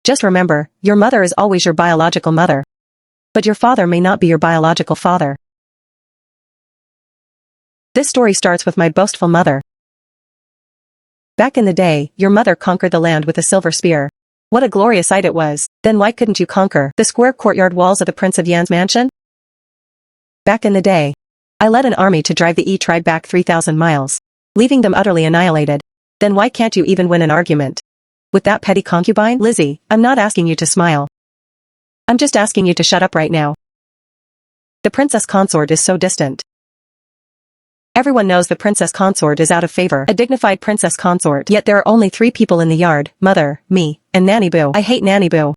Just remember, your mother is always your biological mother. But your father may not be your biological father. This story starts with my boastful mother. Back in the day, your mother conquered the land with a silver spear. What a glorious sight it was. Then why couldn't you conquer the square courtyard walls of the Prince of Yan's mansion? Back in the day, I led an army to drive the tribe back 3,000 miles, leaving them utterly annihilated. Then why can't you even win an argument with that petty concubine? Lizzie, I'm not asking you to smile. I'm just asking you to shut up right now. The princess consort is so distant. Everyone knows the princess consort is out of favor, a dignified princess consort, yet there are only 3 people in the yard, Mother, me, and Nanny Boo. I hate Nanny Boo.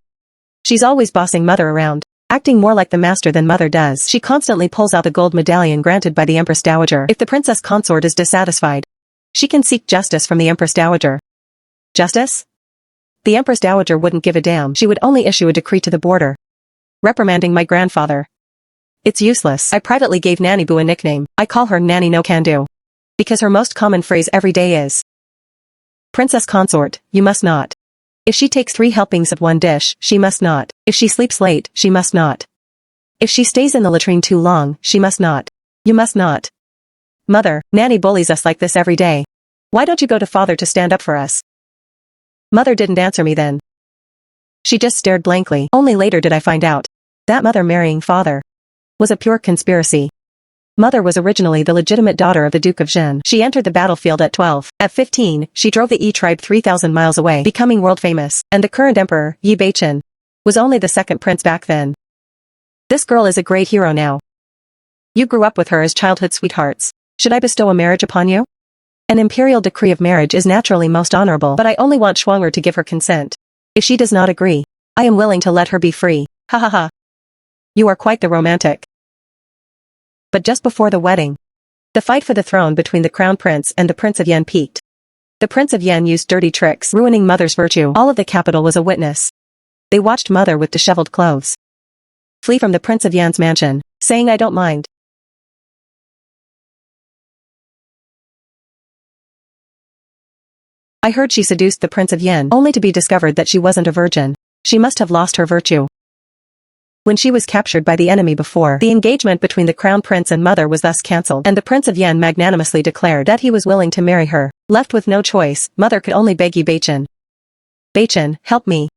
She's always bossing Mother around, acting more like the master than Mother does. She constantly pulls out the gold medallion granted by the Empress Dowager. If the princess consort is dissatisfied, she can seek justice from the Empress Dowager. Justice? The Empress Dowager wouldn't give a damn. She would only issue a decree to the border, reprimanding my grandfather. It's useless. I privately gave Nanny Boo a nickname. I call her Nanny No Can Do, because her most common phrase every day is, Princess consort, you must not. If she takes 3 helpings of one dish, she must not. If she sleeps late, she must not. If she stays in the latrine too long, she must not. You must not. Mother, Nanny bullies us like this every day. Why don't you go to Father to stand up for us? Mother didn't answer me then. She just stared blankly. Only later did I find out that Mother marrying Father was a pure conspiracy. Mother was originally the legitimate daughter of the Duke of Zhen. She entered the battlefield at 12. At 15, she drove the tribe 3,000 miles away, becoming world famous, and the current emperor, Yi Beichen, was only the 2nd prince back then. This girl is a great hero now. You grew up with her as childhood sweethearts. Should I bestow a marriage upon you? An imperial decree of marriage is naturally most honorable, but I only want Shuang'er to give her consent. If she does not agree, I am willing to let her be free. Ha ha ha. You are quite the romantic. But just before the wedding, the fight for the throne between the crown prince and the Prince of Yan peaked. The Prince of Yan used dirty tricks, ruining Mother's virtue. All of the capital was a witness. They watched Mother with disheveled clothes flee from the Prince of Yan's mansion, saying I don't mind. I heard she seduced the Prince of Yan, only to be discovered that she wasn't a virgin. She must have lost her virtue. When she was captured by the enemy before, the engagement between the crown prince and Mother was thus cancelled, and the Prince of Yan magnanimously declared that he was willing to marry her. Left with no choice, Mother could only beg Yi Beichen. Beichen, help me.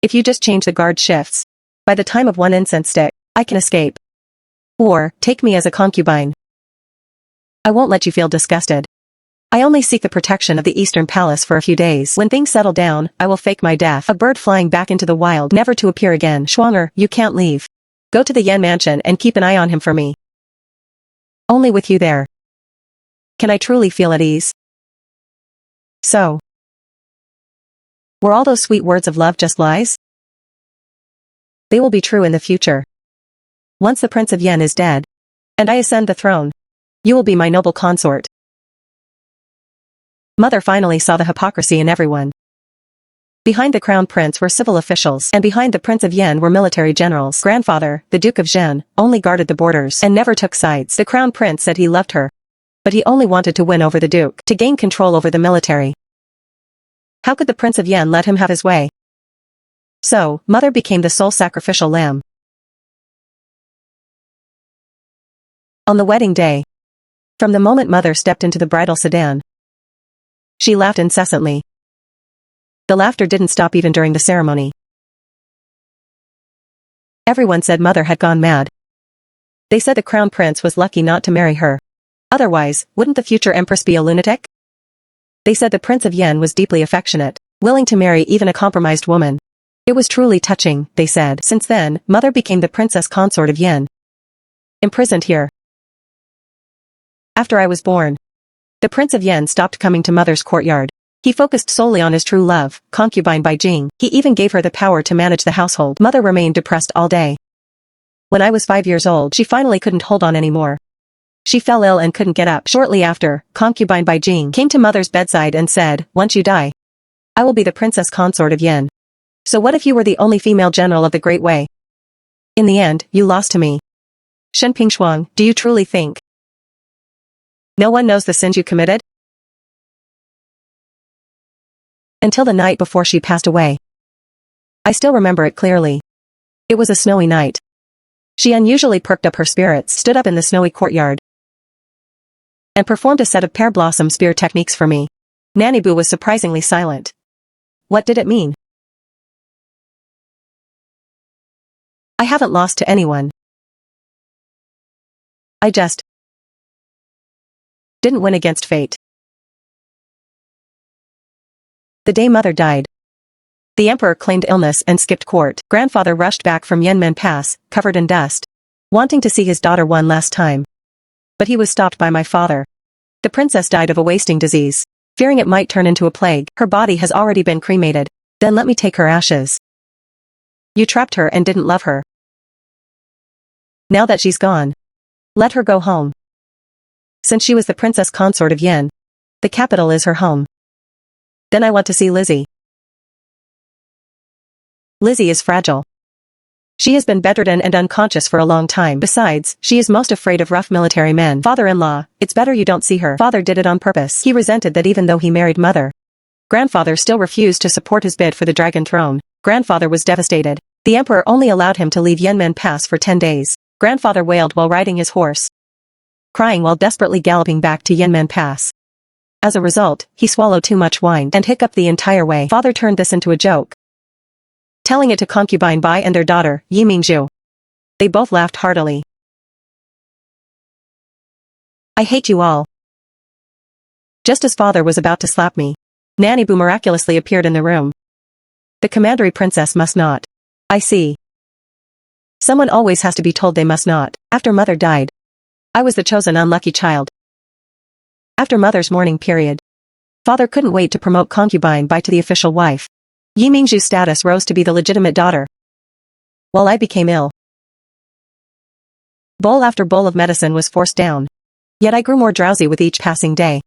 If you just change the guard shifts, by the time of 1 incense stick, I can escape. Or, take me as a concubine. I won't let you feel disgusted. I only seek the protection of the Eastern Palace for a few days. When things settle down, I will fake my death. A bird flying back into the wild, never to appear again. Shuang'er, you can't leave. Go to the Yan mansion and keep an eye on him for me. Only with you there can I truly feel at ease. So, were all those sweet words of love just lies? They will be true in the future. Once the Prince of Yan is dead, and I ascend the throne, you will be my noble consort. Mother finally saw the hypocrisy in everyone. Behind the crown prince were civil officials, and behind the Prince of Yan were military generals. Grandfather, the Duke of Zhen, only guarded the borders and never took sides. The crown prince said he loved her, but he only wanted to win over the Duke, to gain control over the military. How could the Prince of Yan let him have his way? So, Mother became the sole sacrificial lamb. On the wedding day, from the moment Mother stepped into the bridal sedan, she laughed incessantly. The laughter didn't stop even during the ceremony. Everyone said Mother had gone mad. They said the crown prince was lucky not to marry her. Otherwise, wouldn't the future empress be a lunatic? They said the Prince of Yan was deeply affectionate, willing to marry even a compromised woman. It was truly touching, they said. Since then, Mother became the princess consort of Yan, imprisoned here. After I was born, the Prince of Yan stopped coming to Mother's courtyard. He focused solely on his true love, concubine Bai Jing. He even gave her the power to manage the household. Mother remained depressed all day. When I was 5 years old, she finally couldn't hold on anymore. She fell ill and couldn't get up. Shortly after, concubine Bai Jing came to Mother's bedside and said, once you die, I will be the princess consort of Yan. So what if you were the only female general of the Great Way? In the end, you lost to me. Shen Pingshuang, do you truly think no one knows the sins you committed? Until the night before she passed away. I still remember it clearly. It was a snowy night. She unusually perked up her spirits, stood up in the snowy courtyard, and performed a set of pear blossom spear techniques for me. Nanny Boo was surprisingly silent. What did it mean? I haven't lost to anyone. I just didn't win against fate. The day Mother died, the Emperor claimed illness and skipped court. Grandfather rushed back from Yenmen Pass, covered in dust, wanting to see his daughter one last time. But he was stopped by my father. The princess died of a wasting disease. Fearing it might turn into a plague, her body has already been cremated. Then let me take her ashes. You trapped her and didn't love her. Now that she's gone, let her go home. Since she was the princess consort of Yen, the capital is her home. Then I want to see Lizzie. Lizzie is fragile. She has been bedridden and unconscious for a long time. Besides, she is most afraid of rough military men. Father-in-law, it's better you don't see her. Father did it on purpose. He resented that even though he married Mother, Grandfather still refused to support his bid for the dragon throne. Grandfather was devastated. The Emperor only allowed him to leave Yenmen Pass for 10 days. Grandfather wailed while riding his horse, crying while desperately galloping back to Yenmen Pass. As a result, he swallowed too much wine and hiccuped the entire way. Father turned this into a joke, telling it to concubine Bai and their daughter, Yi Mingzhu. They both laughed heartily. I hate you all. Just as Father was about to slap me, Nanny Boo miraculously appeared in the room. The commandery princess must not. I see. Someone always has to be told they must not. After Mother died, I was the chosen unlucky child. After Mother's mourning period, Father couldn't wait to promote concubine Bai to the official wife. Yi Mingzhu's status rose to be the legitimate daughter, while I became ill. Bowl after bowl of medicine was forced down. Yet I grew more drowsy with each passing day.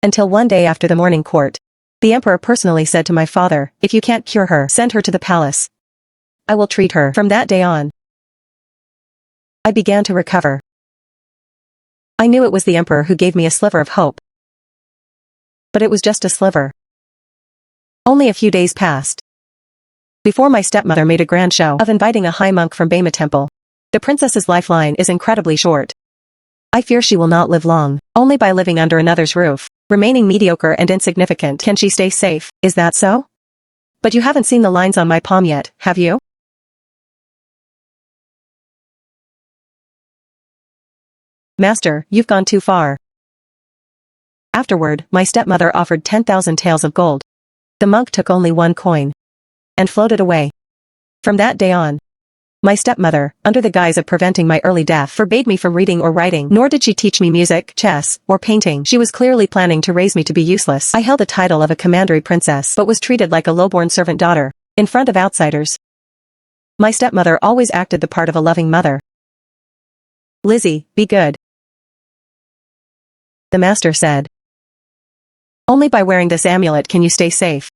Until one day after the morning court, the Emperor personally said to my father, if you can't cure her, send her to the palace. I will treat her. From that day on, I began to recover. I knew it was the Emperor who gave me a sliver of hope. But it was just a sliver. Only a few days passed before my stepmother made a grand show of inviting a high monk from Bema Temple. The princess's lifeline is incredibly short. I fear she will not live long. Only by living under another's roof, remaining mediocre and insignificant, can she stay safe. Is that so? But you haven't seen the lines on my palm yet, have you? Master, you've gone too far. Afterward, my stepmother offered 10,000 taels of gold. The monk took only 1 coin and floated away. From that day on, my stepmother, under the guise of preventing my early death, forbade me from reading or writing, nor did she teach me music, chess, or painting. She was clearly planning to raise me to be useless. I held the title of a commandery princess, but was treated like a lowborn servant daughter, in front of outsiders. My stepmother always acted the part of a loving mother. Lizzie, be good, the master said. Only by wearing this amulet can you stay safe.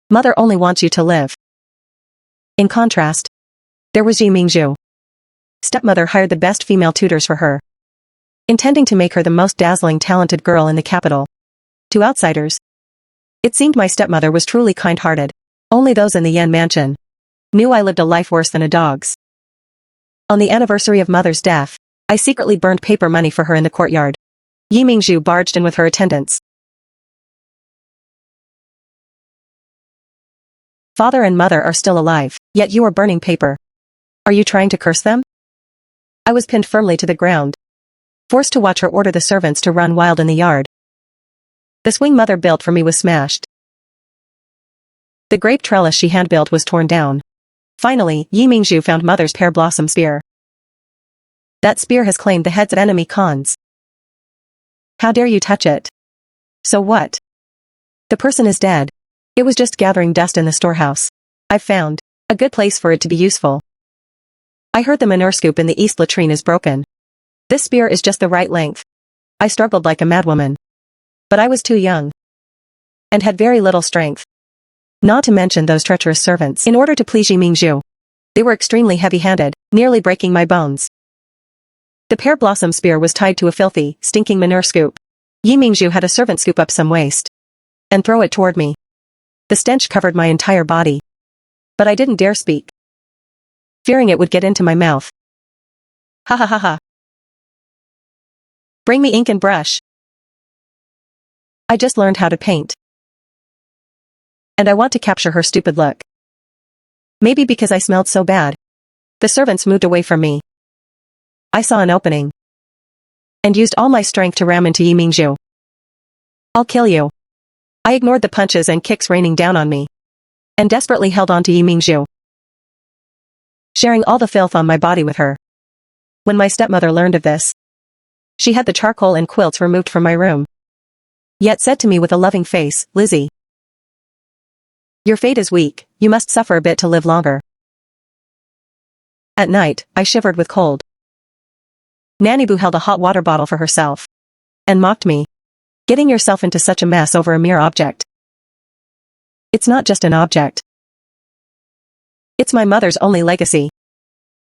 Mother only wants you to live. In contrast, there was Yi Mingzhu. Stepmother hired the best female tutors for her, intending to make her the most dazzling talented girl in the capital. To outsiders, it seemed my stepmother was truly kind-hearted. Only those in the Yen mansion knew I lived a life worse than a dog's. On the anniversary of Mother's death, I secretly burned paper money for her in the courtyard. Yi Mingzhu barged in with her attendants. Father and Mother are still alive, yet you are burning paper. Are you trying to curse them? I was pinned firmly to the ground, forced to watch her order the servants to run wild in the yard. The swing Mother built for me was smashed. The grape trellis she hand-built was torn down. Finally, Yi Mingzhu found Mother's pear blossom spear. That spear has claimed the heads of enemy khans. How dare you touch it? So what? The person is dead. It was just gathering dust in the storehouse. I've found a good place for it to be useful. I heard the manure scoop in the east latrine is broken. This spear is just the right length. I struggled like a madwoman. But I was too young and had very little strength. Not to mention those treacherous servants. In order to please Yi Mingzhu, they were extremely heavy-handed, nearly breaking my bones. The pear blossom spear was tied to a filthy, stinking manure scoop. Yi Mingzhu had a servant scoop up some waste and throw it toward me. The stench covered my entire body. But I didn't dare speak, fearing it would get into my mouth. Ha ha ha ha. Bring me ink and brush. I just learned how to paint. And I want to capture her stupid look. Maybe because I smelled so bad. The servants moved away from me. I saw an opening. And used all my strength to ram into Yi Mingzhu. I'll kill you. I ignored the punches and kicks raining down on me. And desperately held on to Yi Mingzhu, sharing all the filth on my body with her. When my stepmother learned of this, she had the charcoal and quilts removed from my room. Yet said to me with a loving face, "Lizzie, your fate is weak, you must suffer a bit to live longer." At night, I shivered with cold. Nanny Boo held a hot water bottle for herself. And mocked me. Getting yourself into such a mess over a mere object. It's not just an object. It's my mother's only legacy.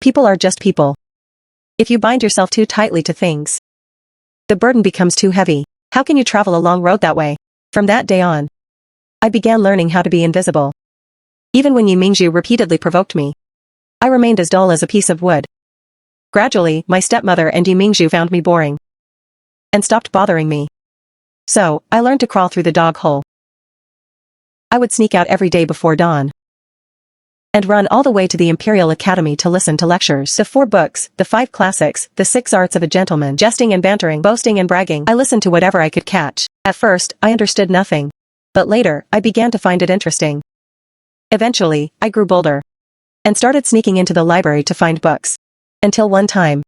People are just people. If you bind yourself too tightly to things, the burden becomes too heavy. How can you travel a long road that way? From that day on, I began learning how to be invisible. Even when Yi Mingzhu repeatedly provoked me, I remained as dull as a piece of wood. Gradually, my stepmother and Yi Mingzhu found me boring. And stopped bothering me. So, I learned to crawl through the dog hole. I would sneak out every day before dawn. And run all the way to the Imperial Academy to listen to lectures. The 4 books, the 5 classics, the 6 arts of a gentleman, jesting and bantering, boasting and bragging. I listened to whatever I could catch. At first, I understood nothing. But later, I began to find it interesting. Eventually, I grew bolder. And started sneaking into the library to find books. Until one time,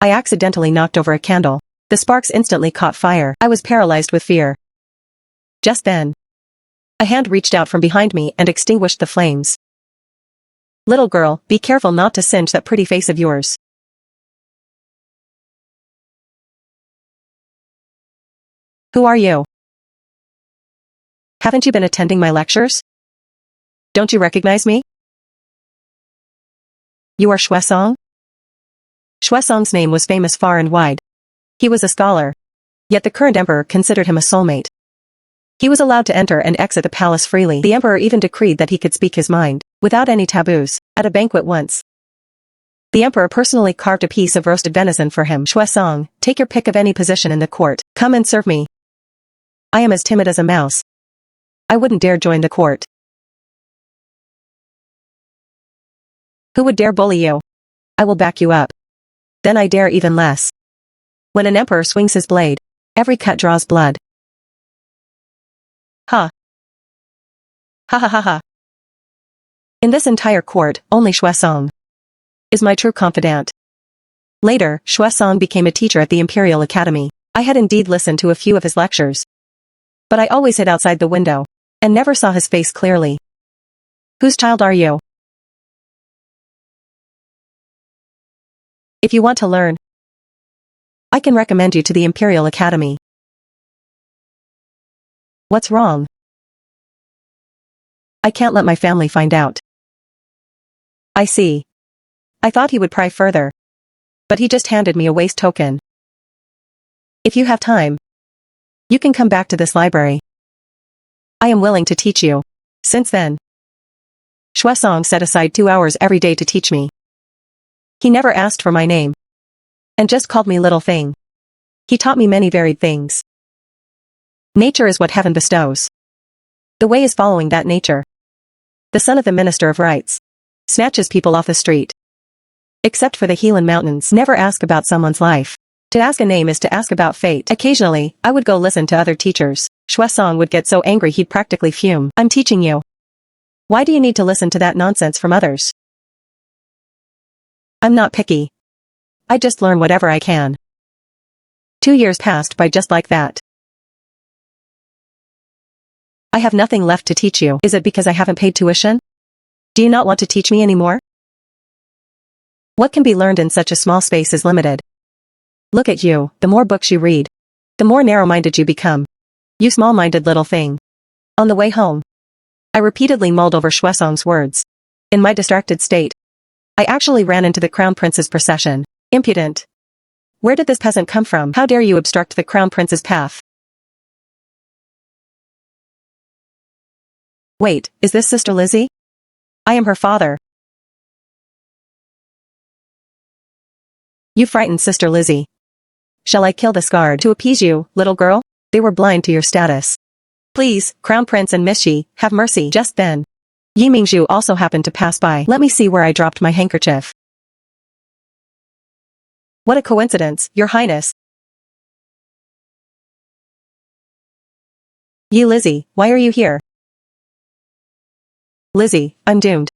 I accidentally knocked over a candle. The sparks instantly caught fire. I was paralyzed with fear. Just then, a hand reached out from behind me and extinguished the flames. Little girl, be careful not to singe that pretty face of yours. Who are you? Haven't you been attending my lectures? Don't you recognize me? You are Xuesong? Xuesong's name was famous far and wide. He was a scholar. Yet the current emperor considered him a soulmate. He was allowed to enter and exit the palace freely. The emperor even decreed that he could speak his mind, without any taboos, at a banquet once. The emperor personally carved a piece of roasted venison for him. Xuesong, take your pick of any position in the court. Come and serve me. I am as timid as a mouse. I wouldn't dare join the court. Who would dare bully you? I will back you up. Then I dare even less. When an emperor swings his blade, every cut draws blood. Ha. Ha ha ha ha. In this entire court, only Xuesong is my true confidant. Later, Xuesong became a teacher at the Imperial Academy. I had indeed listened to a few of his lectures. But I always hid outside the window, and never saw his face clearly. Whose child are you? If you want to learn, I can recommend you to the Imperial Academy. What's wrong? I can't let my family find out. I see. I thought he would pry further. But he just handed me a waste token. If you have time, you can come back to this library. I am willing to teach you. Since then, Xuesong set aside 2 hours every day to teach me. He never asked for my name. And just called me little thing. He taught me many varied things. Nature is what heaven bestows. The way is following that nature. The son of the Minister of Rights snatches people off the street. Except for the Helan Mountains, never ask about someone's life. To ask a name is to ask about fate. Occasionally, I would go listen to other teachers. Xuesong would get so angry he'd practically fume. I'm teaching you. Why do you need to listen to that nonsense from others? I'm not picky. I just learn whatever I can. 2 years passed by just like that. I have nothing left to teach you. Is it because I haven't paid tuition? Do you not want to teach me anymore? What can be learned in such a small space is limited. Look at you, the more books you read, the more narrow-minded you become. You small-minded little thing. On the way home, I repeatedly mulled over Xuesong's words. In my distracted state, I actually ran into the Crown Prince's procession. Impudent. Where did this peasant come from? How dare you obstruct the Crown Prince's path? Wait, is this Sister Lizzie? I am her father. You frightened Sister Lizzie. Shall I kill this guard to appease you, little girl? They were blind to your status. Please, Crown Prince and Miss Yi, have mercy. Just then, Yi Mingzhu also happened to pass by. Let me see where I dropped my handkerchief. What a coincidence, Your Highness. Yi Lizzie, why are you here? Lizzie, I'm doomed.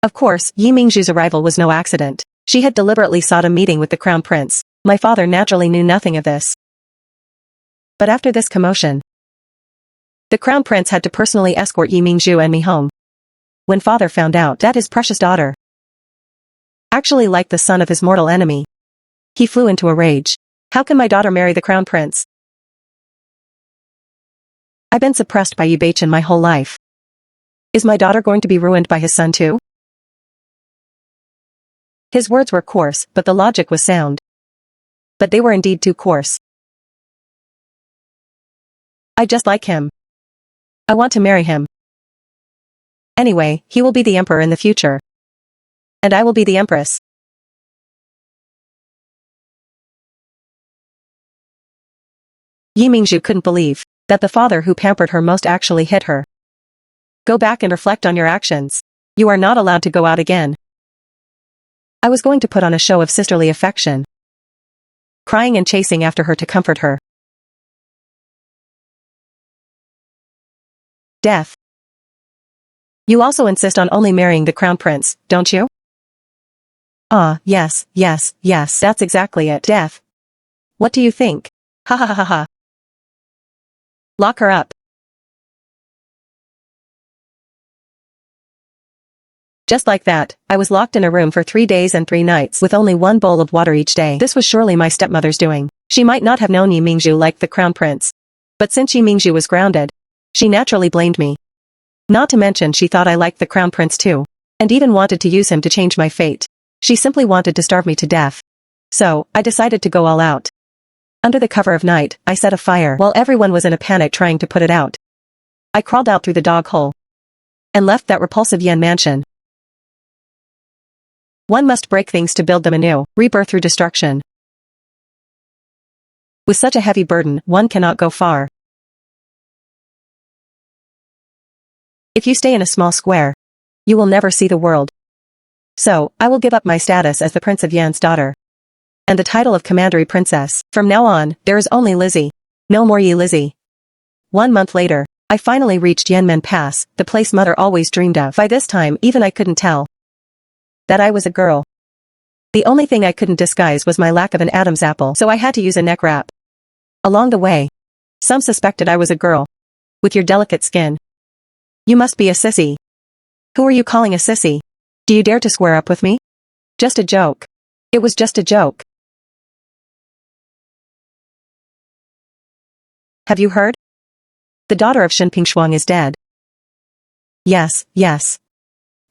Of course, Yi Mingzhu's arrival was no accident. She had deliberately sought a meeting with the Crown Prince. My father naturally knew nothing of this. But after this commotion, the Crown Prince had to personally escort Yi Mingzhu and me home. When father found out that his precious daughter actually liked the son of his mortal enemy, he flew into a rage. How can my daughter marry the Crown Prince? I've been suppressed by Yu Baichen my whole life. Is my daughter going to be ruined by his son too? His words were coarse, but the logic was sound. But they were indeed too coarse. I just like him. I want to marry him. Anyway, he will be the emperor in the future. And I will be the empress. Yi Mingzhu couldn't believe that the father who pampered her most actually hit her. Go back and reflect on your actions. You are not allowed to go out again. I was going to put on a show of sisterly affection, crying and chasing after her to comfort her. Death. You also insist on only marrying the Crown Prince, don't you? Ah, yes, that's exactly it. Death. What do you think? Ha ha ha ha ha. Lock her up. Just like that, I was locked in a room for 3 days and 3 nights with only one bowl of water each day. This was surely my stepmother's doing. She might not have known Yi Mingzhu liked the Crown Prince. But since Yi Mingzhu was grounded, she naturally blamed me. Not to mention she thought I liked the Crown Prince too, and even wanted to use him to change my fate. She simply wanted to starve me to death. So, I decided to go all out. Under the cover of night, I set a fire while everyone was in a panic trying to put it out. I crawled out through the dog hole and left that repulsive Yen mansion. One must break things to build them anew, rebirth through destruction. With such a heavy burden, one cannot go far. If you stay in a small square, you will never see the world. So, I will give up my status as the Prince of Yan's daughter. And the title of Commandery Princess. From now on, there is only Lizzie. No more Yi Lizzie. 1 month later, I finally reached Yanmen Pass, the place mother always dreamed of. By this time, even I couldn't tell that I was a girl. The only thing I couldn't disguise was my lack of an Adam's apple, so I had to use a neck wrap. Along the way, some suspected I was a girl. With your delicate skin, you must be a sissy. Who are you calling a sissy? Do you dare to square up with me? Just a joke. It was just a joke. Have you heard? The daughter of Shen Pingshuang is dead. Yes.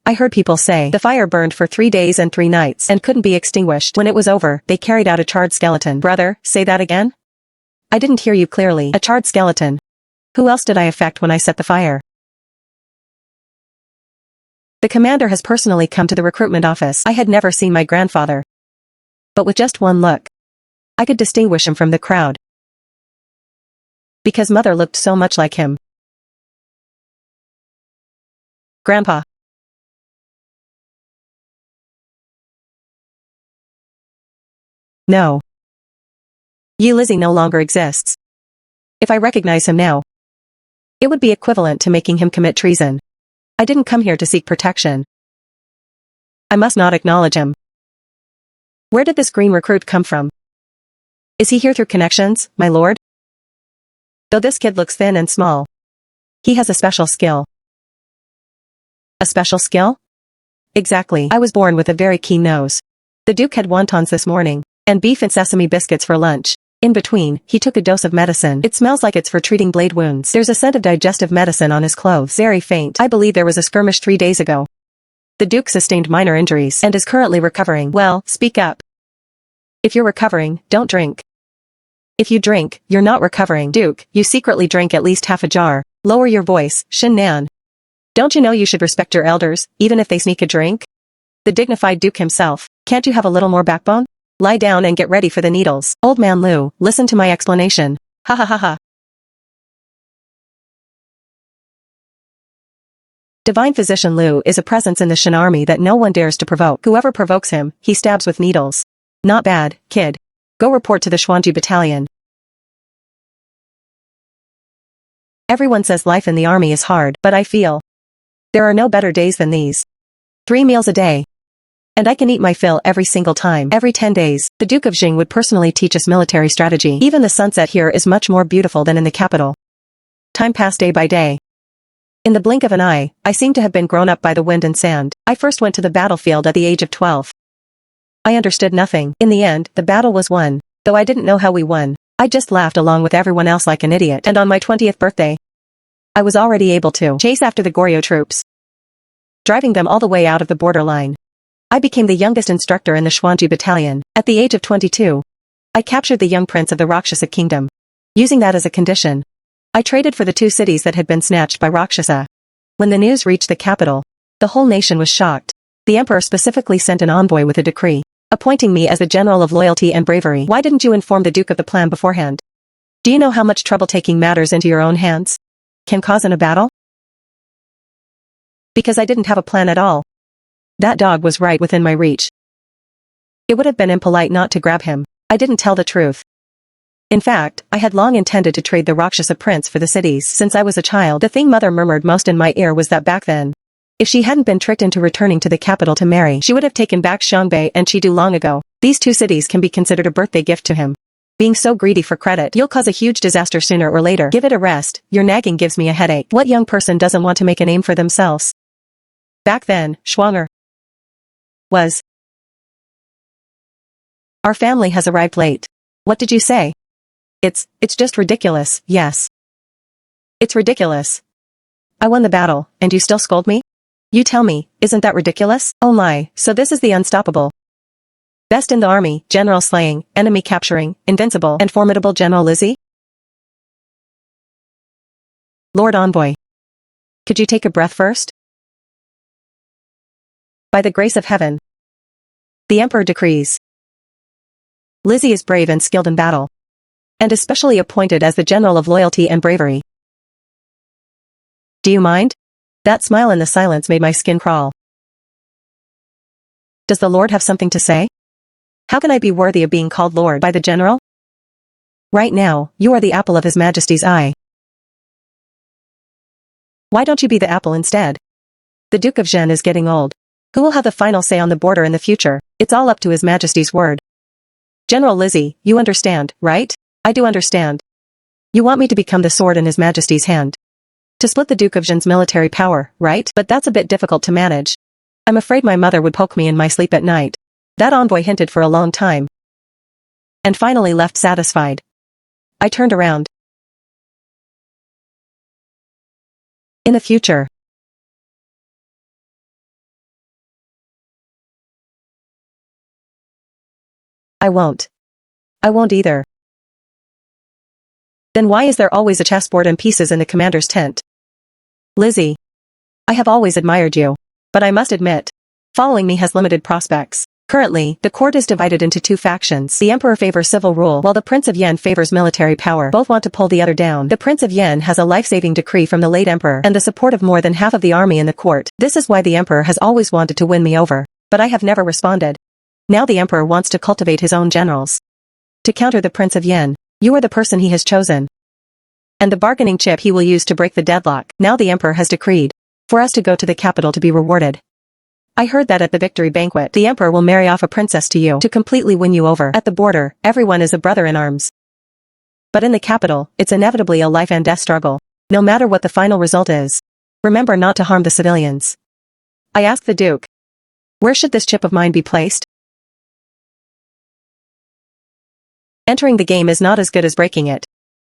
I heard people say the fire burned for 3 days and 3 nights and couldn't be extinguished. When it was over, they carried out a charred skeleton. Brother, say that again? I didn't hear you clearly. A charred skeleton. Who else did I affect when I set the fire? The commander has personally come to the recruitment office. I had never seen my grandfather. But with just one look, I could distinguish him from the crowd. Because mother looked so much like him. Grandpa. No. Yi Lizzie no longer exists. If I recognize him now, it would be equivalent to making him commit treason. I didn't come here to seek protection. I must not acknowledge him. Where did this green recruit come from? Is he here through connections, my lord? Though this kid looks thin and small, he has a special skill. A special skill? Exactly. I was born with a very keen nose. The Duke had wontons this morning, and beef and sesame biscuits for lunch. In between, he took a dose of medicine. It smells like it's for treating blade wounds. There's a scent of digestive medicine on his clothes. Very faint. I believe there was a skirmish 3 days ago. The Duke sustained minor injuries and is currently recovering. Well, speak up. If you're recovering, don't drink. If you drink, you're not recovering. Duke, you secretly drank at least half a jar. Lower your voice, Shin Nan. Don't you know you should respect your elders, even if they sneak a drink? The dignified Duke himself. Can't you have a little more backbone? Lie down and get ready for the needles. Old man Lu, listen to my explanation. Ha ha ha ha. Divine Physician Lu is a presence in the Shen army that no one dares to provoke. Whoever provokes him, he stabs with needles. Not bad, kid. Go report to the Xuanji battalion. Everyone says life in the army is hard, but I feel there are no better days than these. 3 meals a day. And I can eat my fill every single time. Every 10 days, the Duke of Jing would personally teach us military strategy. Even the sunset here is much more beautiful than in the capital. Time passed day by day. In the blink of an eye, I seemed to have been grown up by the wind and sand. I first went to the battlefield at the age of 12. I understood nothing. In the end, the battle was won. Though I didn't know how we won. I just laughed along with everyone else like an idiot. And on my 20th birthday, I was already able to chase after the Goryeo troops, driving them all the way out of the borderline. I became the youngest instructor in the Xuanji battalion. At the age of 22, I captured the young prince of the Rakshasa kingdom. Using that as a condition, I traded for the 2 cities that had been snatched by Rakshasa. When the news reached the capital, the whole nation was shocked. The emperor specifically sent an envoy with a decree, appointing me as the general of loyalty and bravery. Why didn't you inform the Duke of the plan beforehand? Do you know how much trouble taking matters into your own hands can cause in a battle? Because I didn't have a plan at all. That dog was right within my reach. It would have been impolite not to grab him. I didn't tell the truth. In fact, I had long intended to trade the Rakshasa prince for the cities. Since I was a child, the thing mother murmured most in my ear was that back then, if she hadn't been tricked into returning to the capital to marry, she would have taken back Xiangbei and Chengdu long ago. These 2 cities can be considered a birthday gift to him. Being so greedy for credit, you'll cause a huge disaster sooner or later. Give it a rest. Your nagging gives me a headache. What young person doesn't want to make a name for themselves? Back then, Schwanger was. Our family has arrived late. What did you say? It's just ridiculous, yes. It's ridiculous. I won the battle, and you still scold me? You tell me, isn't that ridiculous? Oh my, so this is the unstoppable best in the army, general slaying, enemy capturing, invincible and formidable General Lizzie? Lord Envoy. Could you take a breath first? By the grace of heaven, the Emperor decrees. Lizzie is brave and skilled in battle, and especially appointed as the general of loyalty and bravery. Do you mind? That smile in the silence made my skin crawl. Does the Lord have something to say? How can I be worthy of being called Lord by the general? Right now, you are the apple of His Majesty's eye. Why don't you be the apple instead? The Duke of Zhen is getting old. Who will have the final say on the border in the future? It's all up to His Majesty's word. General Lizzie, you understand, right? I do understand. You want me to become the sword in His Majesty's hand. To split the Duke of Zhen's military power, right? But that's a bit difficult to manage. I'm afraid my mother would poke me in my sleep at night. That envoy hinted for a long time, and finally left satisfied. I turned around. In the future, I won't either. Then why is there always a chessboard and pieces in the commander's tent? Lizzie, I have always admired you, but I must admit, following me has limited prospects. Currently, the court is divided into 2 factions. The emperor favors civil rule while the Prince of Yen favors military power. Both want to pull the other down. The Prince of Yen has a life-saving decree from the late emperor and the support of more than half of the army in the court. This is why the emperor has always wanted to win me over, but I have never responded. Now the emperor wants to cultivate his own generals to counter the Prince of Yen. You are the person he has chosen, and the bargaining chip he will use to break the deadlock. Now the emperor has decreed for us to go to the capital to be rewarded. I heard that at the victory banquet, the emperor will marry off a princess to you to completely win you over. At the border, everyone is a brother in arms. But in the capital, it's inevitably a life and death struggle. No matter what the final result is, remember not to harm the civilians. I asked the Duke, where should this chip of mine be placed? Entering the game is not as good as breaking it.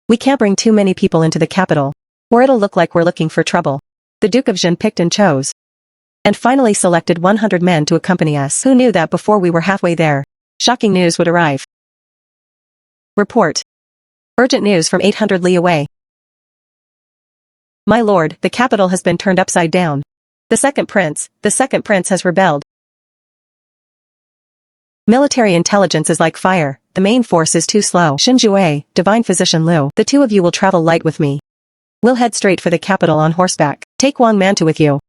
We can't bring too many people into the capital, or it'll look like we're looking for trouble. The Duke of Zhen picked and chose, and finally selected 100 men to accompany us. Who knew that before we were halfway there, shocking news would arrive? Report. Urgent news from 800 li away. My lord, the capital has been turned upside down. The second prince has rebelled. Military intelligence is like fire, the main force is too slow. Shinjue, divine physician Liu, the two of you will travel light with me. We'll head straight for the capital on horseback. Take Wang Mantu with you.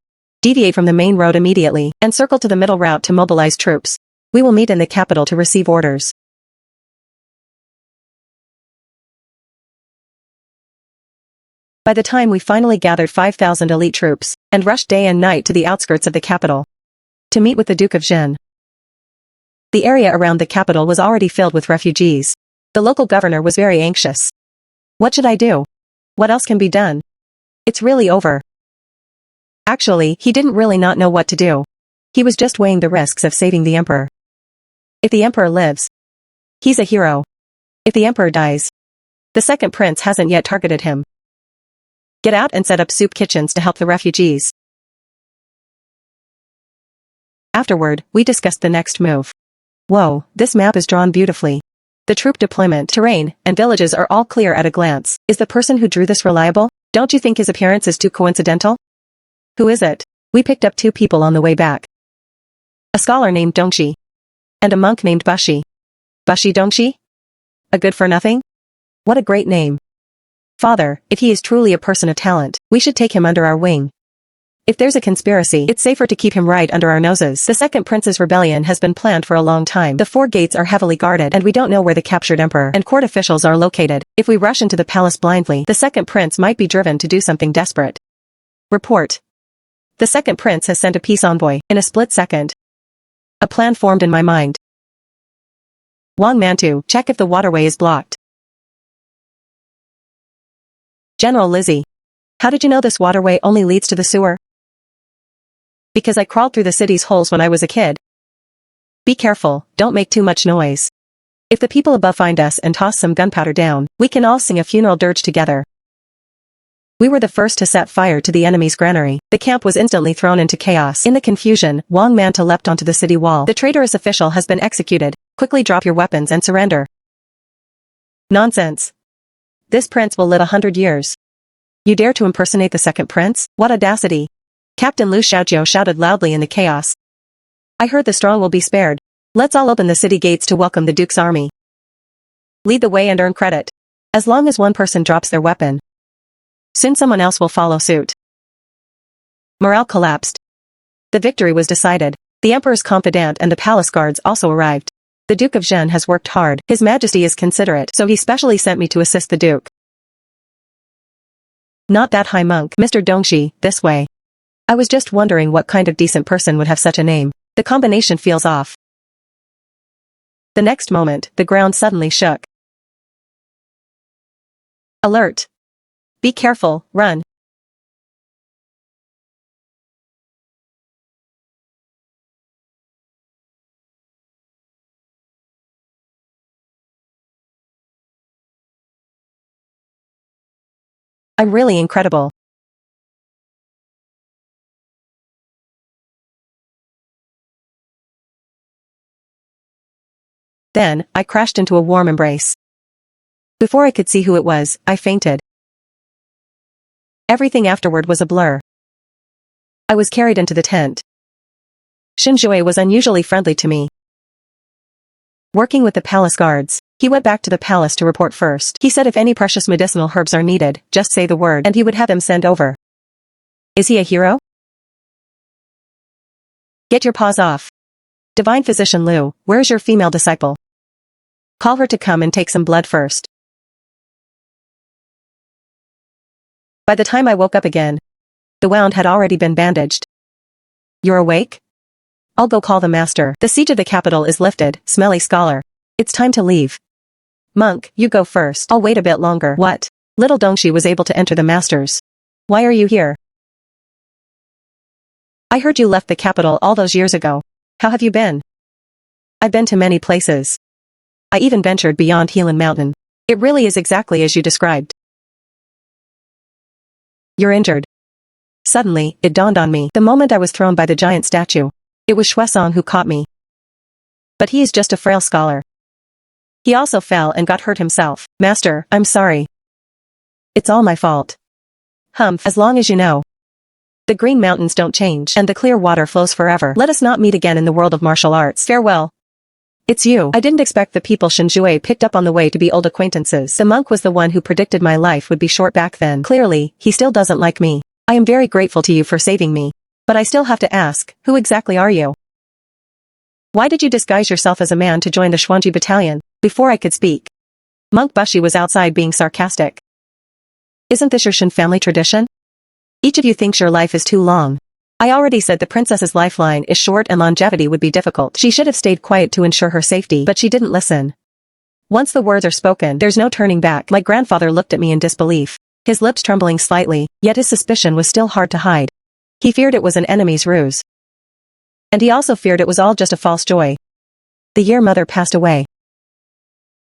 Deviate from the main road immediately, and circle to the middle route to mobilize troops. We will meet in the capital to receive orders. By the time we finally gathered 5,000 elite troops, and rushed day and night to the outskirts of the capital, to meet with the Duke of Jin. The area around the capital was already filled with refugees. The local governor was very anxious. What should I do? What else can be done? It's really over. Actually, he didn't really not know what to do. He was just weighing the risks of saving the emperor. If the emperor lives, he's a hero. If the emperor dies, the second prince hasn't yet targeted him. Get out and set up soup kitchens to help the refugees. Afterward, we discussed the next move. Whoa, this map is drawn beautifully. The troop deployment, terrain, and villages are all clear at a glance. Is the person who drew this reliable? Don't you think his appearance is too coincidental? Who is it? We picked up 2 people on the way back. A scholar named Dongshi. And a monk named Bushi. Bushi Dongshi? A good-for-nothing? What a great name. Father, if he is truly a person of talent, we should take him under our wing. If there's a conspiracy, it's safer to keep him right under our noses. The second prince's rebellion has been planned for a long time. The 4 gates are heavily guarded and we don't know where the captured emperor and court officials are located. If we rush into the palace blindly, the second prince might be driven to do something desperate. Report. The second prince has sent a peace envoy. In a split second, a plan formed in my mind. Wang Mantu, check if the waterway is blocked. General Lizzie. How did you know this waterway only leads to the sewer? Because I crawled through the city's holes when I was a kid. Be careful, don't make too much noise. If the people above find us and toss some gunpowder down, we can all sing a funeral dirge together. We were the first to set fire to the enemy's granary. The camp was instantly thrown into chaos. In the confusion, Wang Manta leapt onto the city wall. The traitorous official has been executed. Quickly drop your weapons and surrender. Nonsense. This prince will live 100 years. You dare to impersonate the second prince? What audacity! Captain Lu Xiaojiu shouted loudly in the chaos. I heard the strong will be spared. Let's all open the city gates to welcome the Duke's army. Lead the way and earn credit. As long as one person drops their weapon, soon someone else will follow suit. Morale collapsed. The victory was decided. The emperor's confidant and the palace guards also arrived. The Duke of Zhen has worked hard. His Majesty is considerate, so he specially sent me to assist the Duke. Not that high monk, Mr. Dongshi, this way. I was just wondering what kind of decent person would have such a name. The combination feels off. The next moment, the ground suddenly shook. Alert! Be careful, run. I'm really incredible. Then, I crashed into a warm embrace. Before I could see who it was, I fainted. Everything afterward was a blur. I was carried into the tent. Shinjue was unusually friendly to me. Working with the palace guards, he went back to the palace to report first. He said if any precious medicinal herbs are needed, just say the word and he would have them sent over. Is he a hero? Get your paws off. Divine Physician Liu, where's your female disciple? Call her to come and take some blood first. By the time I woke up again, the wound had already been bandaged. You're awake? I'll go call the master. The siege of the capital is lifted, smelly scholar. It's time to leave. Monk, you go first. I'll wait a bit longer. What? Little Dongshi was able to enter the masters. Why are you here? I heard you left the capital all those years ago. How have you been? I've been to many places. I even ventured beyond Helan Mountain. It really is exactly as you described. You're injured. Suddenly, it dawned on me the moment I was thrown by the giant statue. It was Shuesong who caught me. But he is just a frail scholar. He also fell and got hurt himself. Master, I'm sorry. It's all my fault. As long as you know. The green mountains don't change, and the clear water flows forever. Let us not meet again in the world of martial arts. Farewell. It's you. I didn't expect the people Shinjue picked up on the way to be old acquaintances. The monk was the one who predicted my life would be short back then. Clearly, he still doesn't like me. I am very grateful to you for saving me. But I still have to ask, who exactly are you? Why did you disguise yourself as a man to join the Xuanji battalion? Before I could speak, Monk Bushi was outside being sarcastic. Isn't this your Shin family tradition? Each of you thinks your life is too long. I already said the princess's lifeline is short and longevity would be difficult. She should have stayed quiet to ensure her safety, but she didn't listen. Once the words are spoken, there's no turning back. My grandfather looked at me in disbelief, his lips trembling slightly, yet his suspicion was still hard to hide. He feared it was an enemy's ruse. And he also feared it was all just a false joy. The year mother passed away.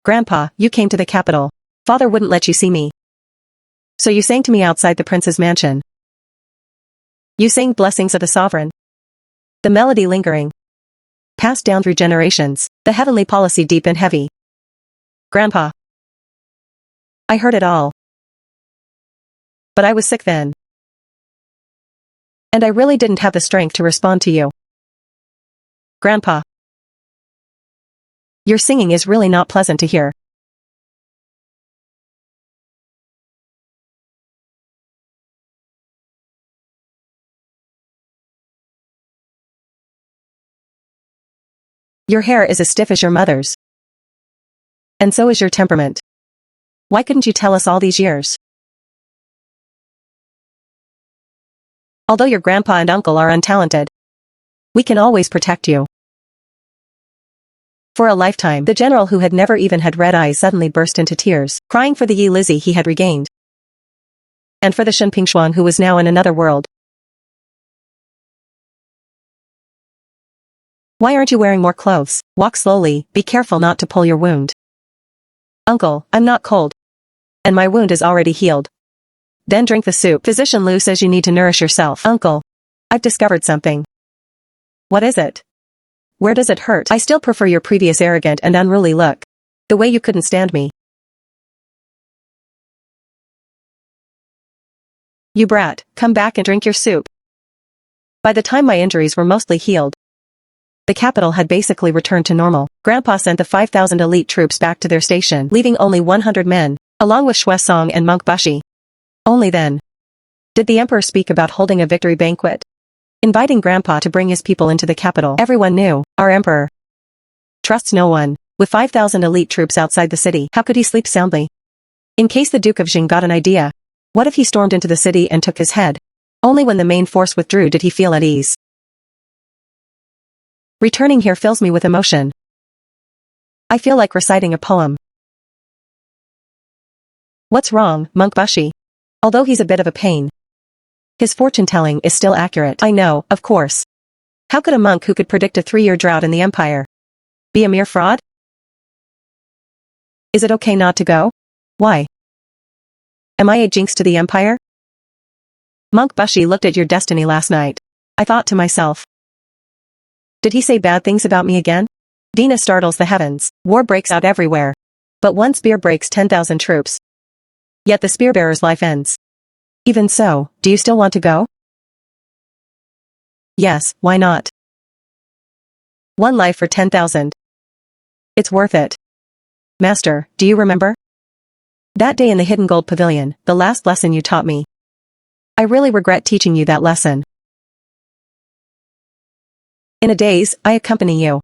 Grandpa, you came to the capital. Father wouldn't let you see me. So you sang to me outside the prince's mansion. You sang blessings of the sovereign. The melody lingering. Passed down through generations, the heavenly policy deep and heavy. Grandpa. I heard it all. But I was sick then. And I really didn't have the strength to respond to you. Grandpa. Your singing is really not pleasant to hear. Your hair is as stiff as your mother's. And so is your temperament. Why couldn't you tell us all these years? Although your grandpa and uncle are untalented, we can always protect you. For a lifetime, the general who had never even had red eyes suddenly burst into tears, crying for the Yi Lizzie he had regained. And for the Shen Pingshuang who was now in another world. Why aren't you wearing more clothes? Walk slowly, be careful not to pull your wound. Uncle, I'm not cold. And my wound is already healed. Then drink the soup. Physician Lu says you need to nourish yourself. Uncle, I've discovered something. What is it? Where does it hurt? I still prefer your previous arrogant and unruly look. The way you couldn't stand me. You brat, come back and drink your soup. By the time my injuries were mostly healed, the capital had basically returned to normal. Grandpa sent the 5,000 elite troops back to their station, leaving only 100 men, along with Xue Song and Monk Bushi. Only then did the emperor speak about holding a victory banquet, inviting Grandpa to bring his people into the capital. Everyone knew, our emperor trusts no one. With 5,000 elite troops outside the city, how could he sleep soundly? In case the Duke of Jing got an idea, what if he stormed into the city and took his head? Only when the main force withdrew did he feel at ease. Returning here fills me with emotion. I feel like reciting a poem. What's wrong, Monk Bushi? Although he's a bit of a pain, his fortune-telling is still accurate. I know, of course. How could a monk who could predict a 3-year drought in the empire be a mere fraud? Is it okay not to go? Why? Am I a jinx to the empire? Monk Bushi looked at your destiny last night. I thought to myself. Did he say bad things about me again? Dina startles the heavens. War breaks out everywhere. But one spear breaks 10,000 troops. Yet the spearbearer's life ends. Even so, do you still want to go? Yes, why not? One life for 10,000. It's worth it. Master, do you remember? That day in the Hidden Gold Pavilion, the last lesson you taught me. I really regret teaching you that lesson. In a daze, I accompany you.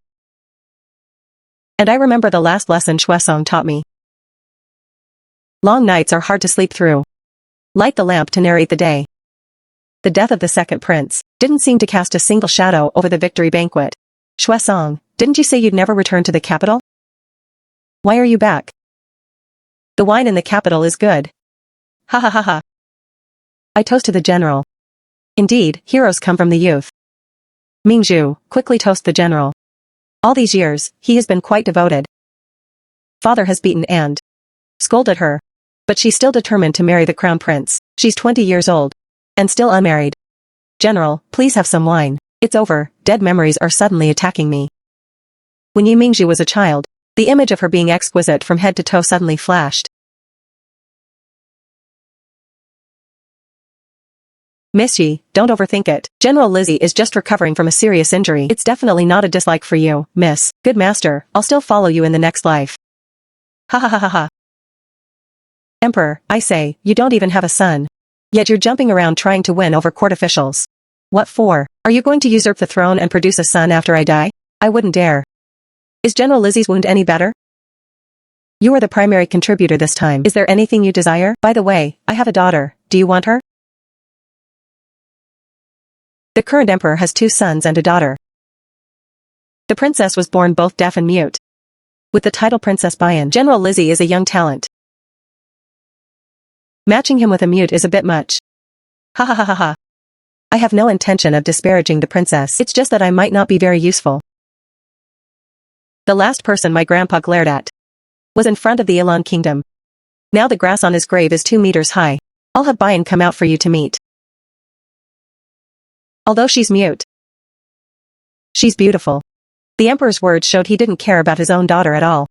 And I remember the last lesson Xue Song taught me. Long nights are hard to sleep through. Light the lamp to narrate the day. The death of the second prince didn't seem to cast a single shadow over the victory banquet. Xue Song, didn't you say you'd never return to the capital? Why are you back? The wine in the capital is good. Ha ha ha ha. I toast to the general. Indeed, heroes come from the youth. Mingzhu, quickly toast the general. All these years, he has been quite devoted. Father has beaten and scolded her. But she's still determined to marry the crown prince. She's 20 years old. And still unmarried. General, please have some wine. It's over, dead memories are suddenly attacking me. When Yi Mingzhu was a child, the image of her being exquisite from head to toe suddenly flashed. Miss Yi, don't overthink it. General Lizzie is just recovering from a serious injury. It's definitely not a dislike for you, miss. Good master, I'll still follow you in the next life. Ha ha ha ha ha. Emperor, I say, you don't even have a son. Yet you're jumping around trying to win over court officials. What for? Are you going to usurp the throne and produce a son after I die? I wouldn't dare. Is General Lizzie's wound any better? You are the primary contributor this time. Is there anything you desire? By the way, I have a daughter. Do you want her? The current emperor has 2 sons and a daughter. The princess was born both deaf and mute. With the title Princess Bayan, General Lizzie is a young talent. Matching him with a mute is a bit much. Ha ha ha ha ha. I have no intention of disparaging the princess. It's just that I might not be very useful. The last person my grandpa glared at was in front of the Ilan kingdom. Now the grass on his grave is 2 meters high. I'll have Bayan come out for you to meet. Although she's mute, she's beautiful. The emperor's words showed he didn't care about his own daughter at all.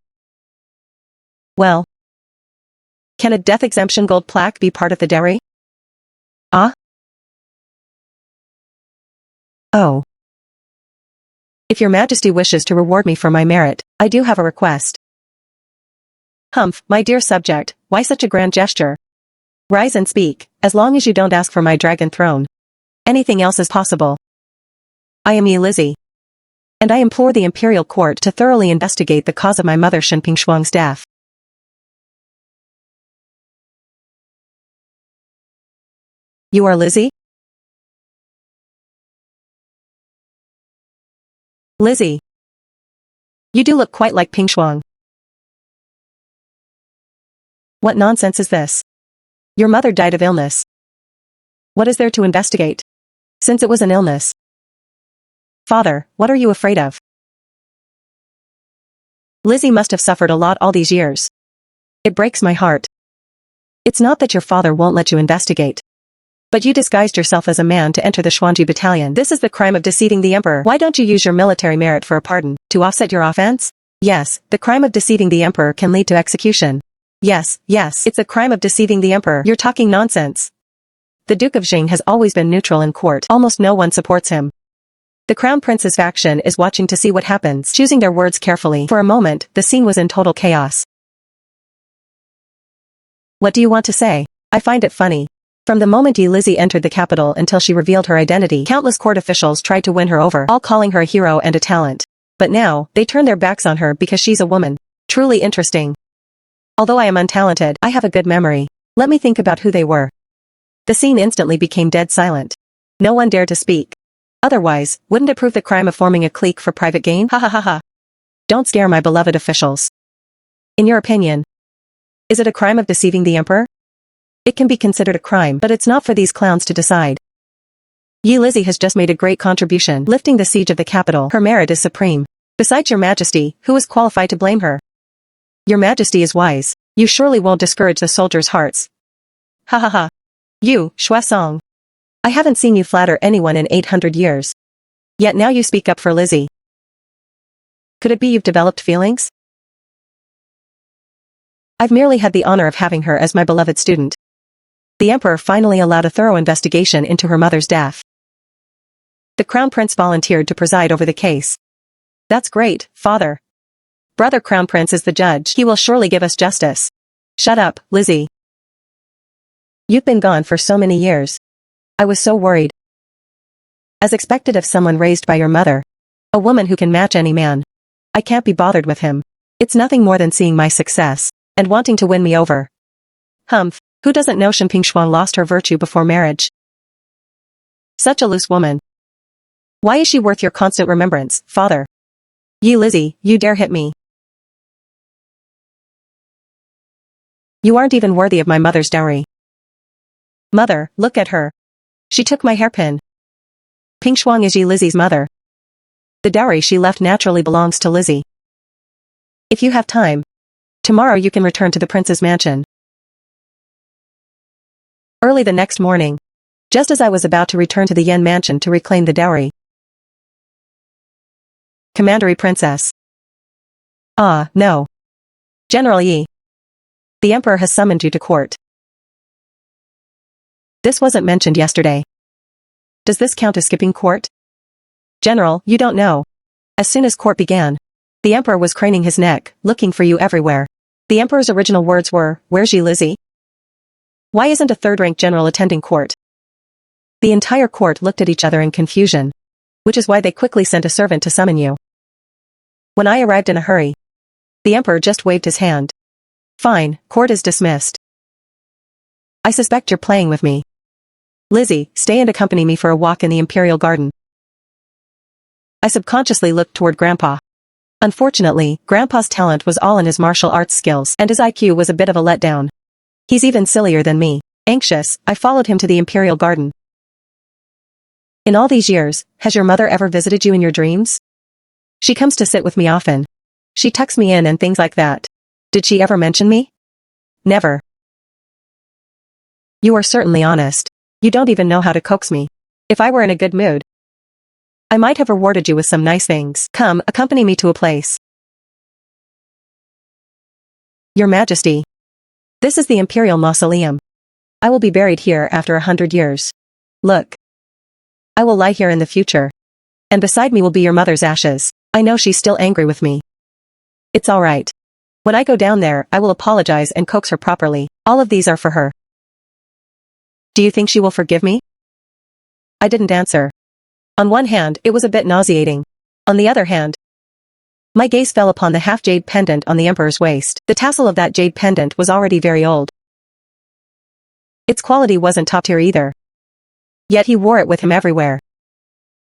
Well, can a death exemption gold plaque be part of the dowry? Ah? Oh. If your majesty wishes to reward me for my merit, I do have a request. Humph, my dear subject, why such a grand gesture? Rise and speak, as long as you don't ask for my dragon throne. Anything else is possible. I am Yi Lizzie. And I implore the imperial court to thoroughly investigate the cause of my mother Shenping Shuang's death. You are Lizzie? Lizzie. You do look quite like Ping Shuang. What nonsense is this? Your mother died of illness. What is there to investigate? Since it was an illness. Father, what are you afraid of? Lizzie must have suffered a lot all these years. It breaks my heart. It's not that your father won't let you investigate. But you disguised yourself as a man to enter the Xuanji battalion. This is the crime of deceiving the emperor. Why don't you use your military merit for a pardon, to offset your offense? Yes, the crime of deceiving the emperor can lead to execution. Yes, it's a crime of deceiving the emperor. You're talking nonsense. The Duke of Jing has always been neutral in court. Almost no one supports him. The Crown Prince's faction is watching to see what happens, choosing their words carefully. For a moment, the scene was in total chaos. What do you want to say? I find it funny. From the moment Yi Lizzie entered the capital until she revealed her identity, countless court officials tried to win her over, all calling her a hero and a talent. But now, they turn their backs on her because she's a woman. Truly interesting. Although I am untalented, I have a good memory. Let me think about who they were. The scene instantly became dead silent. No one dared to speak. Otherwise, wouldn't it prove the crime of forming a clique for private gain? Ha ha ha ha. Don't scare my beloved officials. In your opinion, is it a crime of deceiving the emperor? It can be considered a crime, but it's not for these clowns to decide. Yi Lizzie has just made a great contribution, lifting the siege of the capital. Her merit is supreme. Besides your majesty, who is qualified to blame her? Your majesty is wise. You surely won't discourage the soldiers' hearts. Ha ha ha. You, Shuasong. I haven't seen you flatter anyone in 800 years. Yet now you speak up for Lizzie. Could it be you've developed feelings? I've merely had the honor of having her as my beloved student. The emperor finally allowed a thorough investigation into her mother's death. The Crown Prince volunteered to preside over the case. That's great, father. Brother Crown Prince is the judge. He will surely give us justice. Shut up, Lizzie. You've been gone for so many years. I was so worried. As expected of someone raised by your mother. A woman who can match any man. I can't be bothered with him. It's nothing more than seeing my success, and wanting to win me over. Humph, who doesn't know Shenping Shuang lost her virtue before marriage? Such a loose woman. Why is she worth your constant remembrance, father? Yi Lizzie, you dare hit me. You aren't even worthy of my mother's dowry. Mother, look at her. She took my hairpin. Ping Shuang is Yi Lizzie's mother. The dowry she left naturally belongs to Lizzie. If you have time, tomorrow you can return to the prince's mansion. Early the next morning, just as I was about to return to the Yen mansion to reclaim the dowry. Commandery Princess. Ah, no. General Yi. The emperor has summoned you to court. This wasn't mentioned yesterday. Does this count as skipping court? General, you don't know. As soon as court began, the emperor was craning his neck, looking for you everywhere. The emperor's original words were, "Where's you, Lizzie? Why isn't a third-rank general attending court?" The entire court looked at each other in confusion, which is why they quickly sent a servant to summon you. When I arrived in a hurry, the emperor just waved his hand. Fine, court is dismissed. I suspect you're playing with me. Lizzie, stay and accompany me for a walk in the Imperial Garden. I subconsciously looked toward Grandpa. Unfortunately, Grandpa's talent was all in his martial arts skills, and his IQ was a bit of a letdown. He's even sillier than me. Anxious, I followed him to the Imperial Garden. In all these years, has your mother ever visited you in your dreams? She comes to sit with me often. She tucks me in and things like that. Did she ever mention me? Never. You are certainly honest. You don't even know how to coax me. If I were in a good mood, I might have rewarded you with some nice things. Come, accompany me to a place. Your Majesty. This is the Imperial Mausoleum. I will be buried here after 100 years. Look. I will lie here in the future. And beside me will be your mother's ashes. I know she's still angry with me. It's all right. When I go down there, I will apologize and coax her properly. All of these are for her. Do you think she will forgive me? I didn't answer. On one hand, it was a bit nauseating. On the other hand, my gaze fell upon the half-jade pendant on the emperor's waist. The tassel of that jade pendant was already very old. Its quality wasn't top-tier either. Yet he wore it with him everywhere.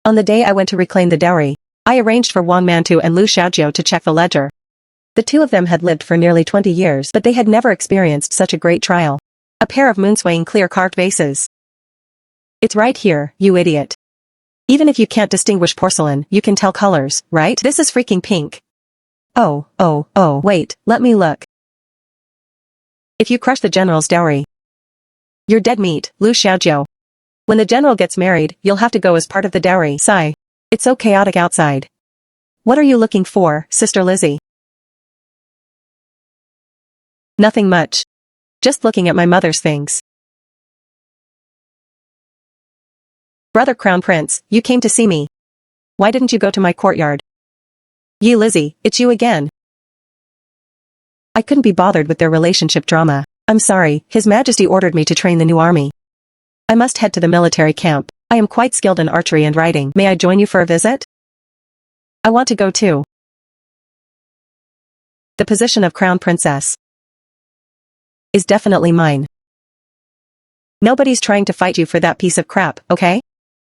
On the day I went to reclaim the dowry, I arranged for Wang Mantu and Lu Xiaojiu to check the ledger. The two of them had lived for nearly 20 years, but they had never experienced such a great trial. A pair of moon-swaying clear-carved vases. It's right here, you idiot. Even if you can't distinguish porcelain, you can tell colors, right? This is freaking pink. Oh, wait, let me look. If you crush the general's dowry, you're dead meat, Lu Xiaojiu. When the general gets married, you'll have to go as part of the dowry. Sigh. It's so chaotic outside. What are you looking for, Sister Lizzie? Nothing much. Just looking at my mother's things. Brother Crown Prince, you came to see me. Why didn't you go to my courtyard? Yi Lizzie, it's you again. I couldn't be bothered with their relationship drama. I'm sorry, His Majesty ordered me to train the new army. I must head to the military camp. I am quite skilled in archery and riding. May I join you for a visit? I want to go too. The position of Crown Princess is definitely mine. Nobody's trying to fight you for that piece of crap, okay?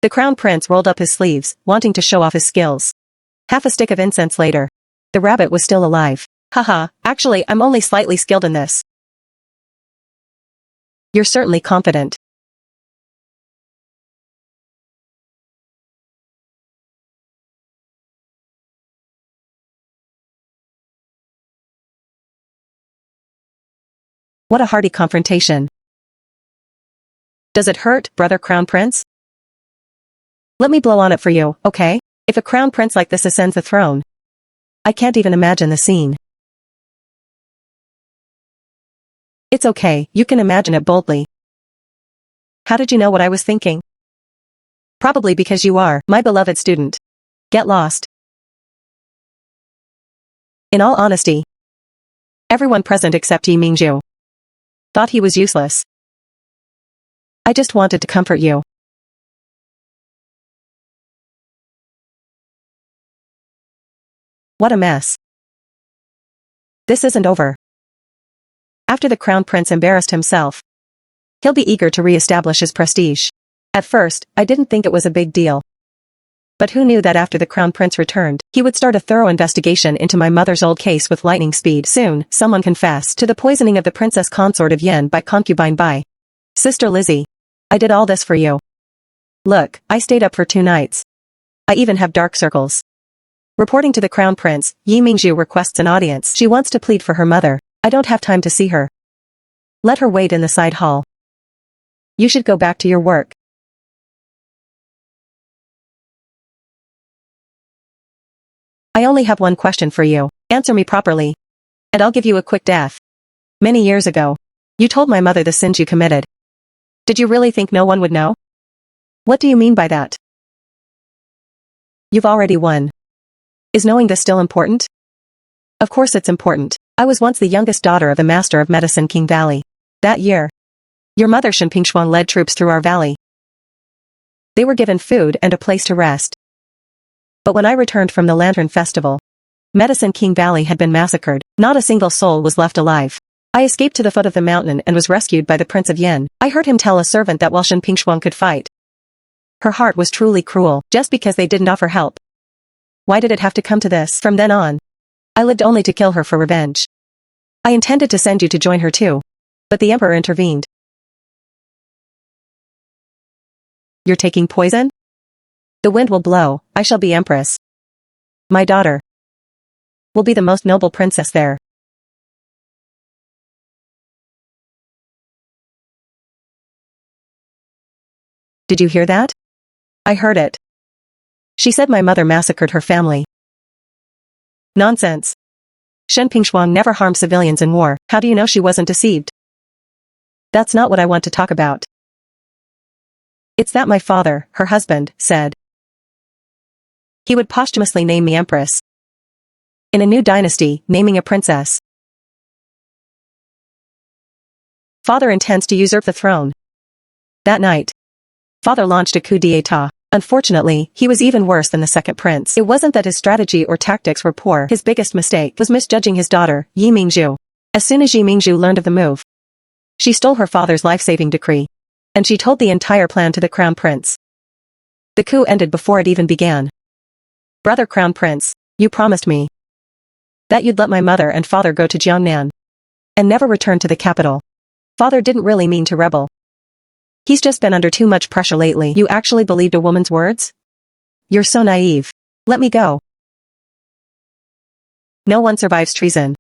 The Crown Prince rolled up his sleeves, wanting to show off his skills. Half a stick of incense later, the rabbit was still alive. Haha, actually I'm only slightly skilled in this. You're certainly confident. What a hearty confrontation. Does it hurt, Brother Crown Prince? Let me blow on it for you, okay? If a crown prince like this ascends the throne, I can't even imagine the scene. It's okay, you can imagine it boldly. How did you know what I was thinking? Probably because you are, my beloved student. Get lost. In all honesty, everyone present except Yi Mingzhu thought he was useless. I just wanted to comfort you. What a mess. This isn't over. After the Crown Prince embarrassed himself, he'll be eager to re-establish his prestige. At first, I didn't think it was a big deal. But who knew that after the Crown Prince returned, he would start a thorough investigation into my mother's old case with lightning speed. Soon, someone confessed to the poisoning of the princess consort of Yin by concubine Bai. Sister Lizzie, I did all this for you. Look, I stayed up for 2 nights. I even have dark circles. Reporting to the Crown Prince, Yi Mingzhu requests an audience. She wants to plead for her mother. I don't have time to see her. Let her wait in the side hall. You should go back to your work. I only have one question for you. Answer me properly, and I'll give you a quick death. Many years ago, you told my mother the sins you committed. Did you really think no one would know? What do you mean by that? You've already won. Is knowing this still important? Of course it's important. I was once the youngest daughter of the master of medicine King Valley. That year, your mother Shen Pingshuang led troops through our valley. They were given food and a place to rest. But when I returned from the Lantern Festival, Medicine King Valley had been massacred. Not a single soul was left alive. I escaped to the foot of the mountain and was rescued by the Prince of Yen. I heard him tell a servant that while Shen Pingshuang could fight, her heart was truly cruel, just because they didn't offer help. Why did it have to come to this? From then on, I lived only to kill her for revenge. I intended to send you to join her too, but the Emperor intervened. You're taking poison? The wind will blow, I shall be Empress. My daughter will be the most noble princess there. Did you hear that? I heard it. She said my mother massacred her family. Nonsense. Shen Pingshuang never harmed civilians in war. How do you know she wasn't deceived? That's not what I want to talk about. It's that my father, her husband, said he would posthumously name me empress. In a new dynasty, naming a princess. Father intends to usurp the throne. That night, father launched a coup d'état. Unfortunately, he was even worse than the second prince. It wasn't that his strategy or tactics were poor. His biggest mistake was misjudging his daughter, Yi Mingzhu. As soon as Yi Mingzhu learned of the move, she stole her father's life-saving decree, and she told the entire plan to the crown prince. The coup ended before it even began. Brother Crown Prince, you promised me that you'd let my mother and father go to Jiangnan and never return to the capital. Father didn't really mean to rebel. He's just been under too much pressure lately. You actually believed a woman's words? You're so naive. Let me go. No one survives treason.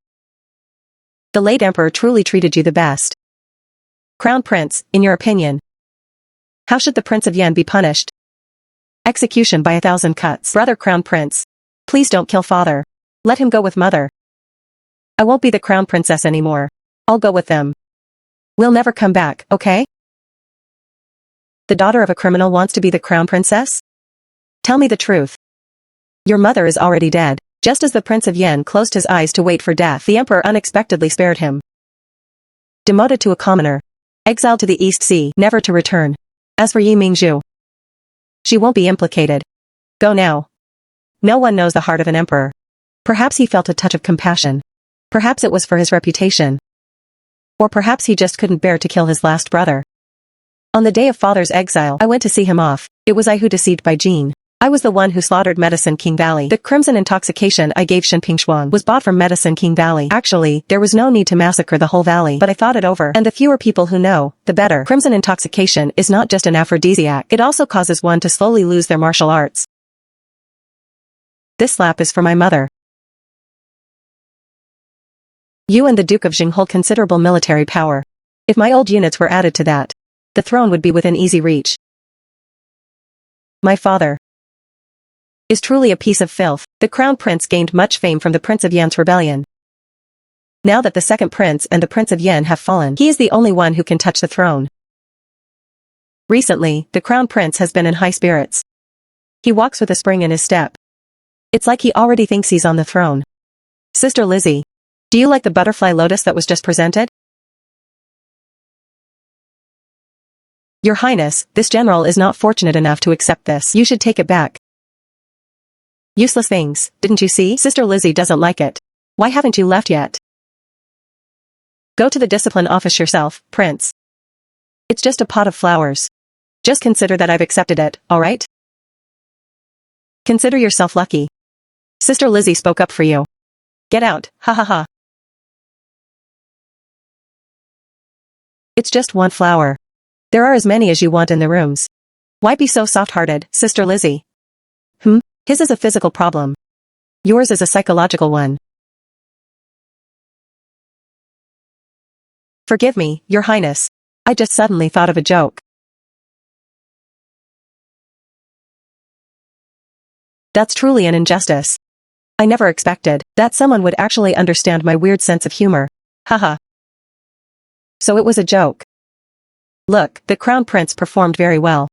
The late emperor truly treated you the best. Crown Prince, in your opinion, how should the Prince of Yen be punished? Execution by 1,000 cuts. Brother Crown Prince, please don't kill father. Let him go with mother. I won't be the crown princess anymore. I'll go with them. We'll never come back, okay? The daughter of a criminal wants to be the crown princess? Tell me the truth. Your mother is already dead. Just as the Prince of Yen closed his eyes to wait for death, the emperor unexpectedly spared him. Demoted to a commoner. Exiled to the East Sea, never to return. As for Yi Mingzhu, she won't be implicated. Go now. No one knows the heart of an emperor. Perhaps he felt a touch of compassion. Perhaps it was for his reputation. Or perhaps he just couldn't bear to kill his last brother. On the day of father's exile, I went to see him off. It was I who deceived by Jean. I was the one who slaughtered Medicine King Valley. The crimson intoxication I gave Shen Pingshuang was bought from Medicine King Valley. Actually, there was no need to massacre the whole valley, but I thought it over, and the fewer people who know, the better. Crimson intoxication is not just an aphrodisiac, it also causes one to slowly lose their martial arts. This slap is for my mother. You and the Duke of Jing hold considerable military power. If my old units were added to that, the throne would be within easy reach. My father is truly a piece of filth. The crown prince gained much fame from the Prince of Yen's rebellion. Now that the second prince and the Prince of Yen have fallen, he is the only one who can touch the throne. Recently, the crown prince has been in high spirits. He walks with a spring in his step. It's like he already thinks he's on the throne. Sister Lizzie, do you like the butterfly lotus that was just presented? Your Highness, this general is not fortunate enough to accept this. You should take it back. Useless things, didn't you see? Sister Lizzie doesn't like it. Why haven't you left yet? Go to the discipline office yourself, Prince. It's just a pot of flowers. Just consider that I've accepted it, alright? Consider yourself lucky. Sister Lizzie spoke up for you. Get out, ha ha ha. It's just one flower. There are as many as you want in the rooms. Why be so soft-hearted, Sister Lizzie? His is a physical problem. Yours is a psychological one. Forgive me, Your Highness. I just suddenly thought of a joke. That's truly an injustice. I never expected that someone would actually understand my weird sense of humor. Haha. So it was a joke. Look, the Crown Prince performed very well.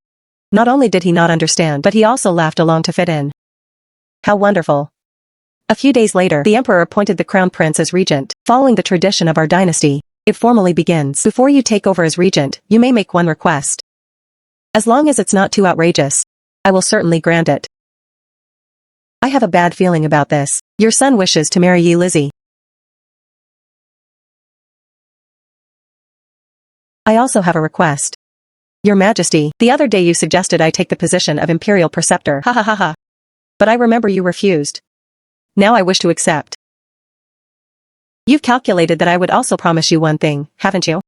Not only did he not understand, but he also laughed along to fit in. How wonderful. A few days later, the emperor appointed the crown prince as regent. Following the tradition of our dynasty, it formally begins. Before you take over as regent, you may make one request. As long as it's not too outrageous, I will certainly grant it. I have a bad feeling about this. Your son wishes to marry you, Lizzie. I also have a request. Your Majesty, the other day you suggested I take the position of imperial preceptor. Ha ha ha ha. But I remember you refused. Now I wish to accept. You've calculated that I would also promise you one thing, haven't you?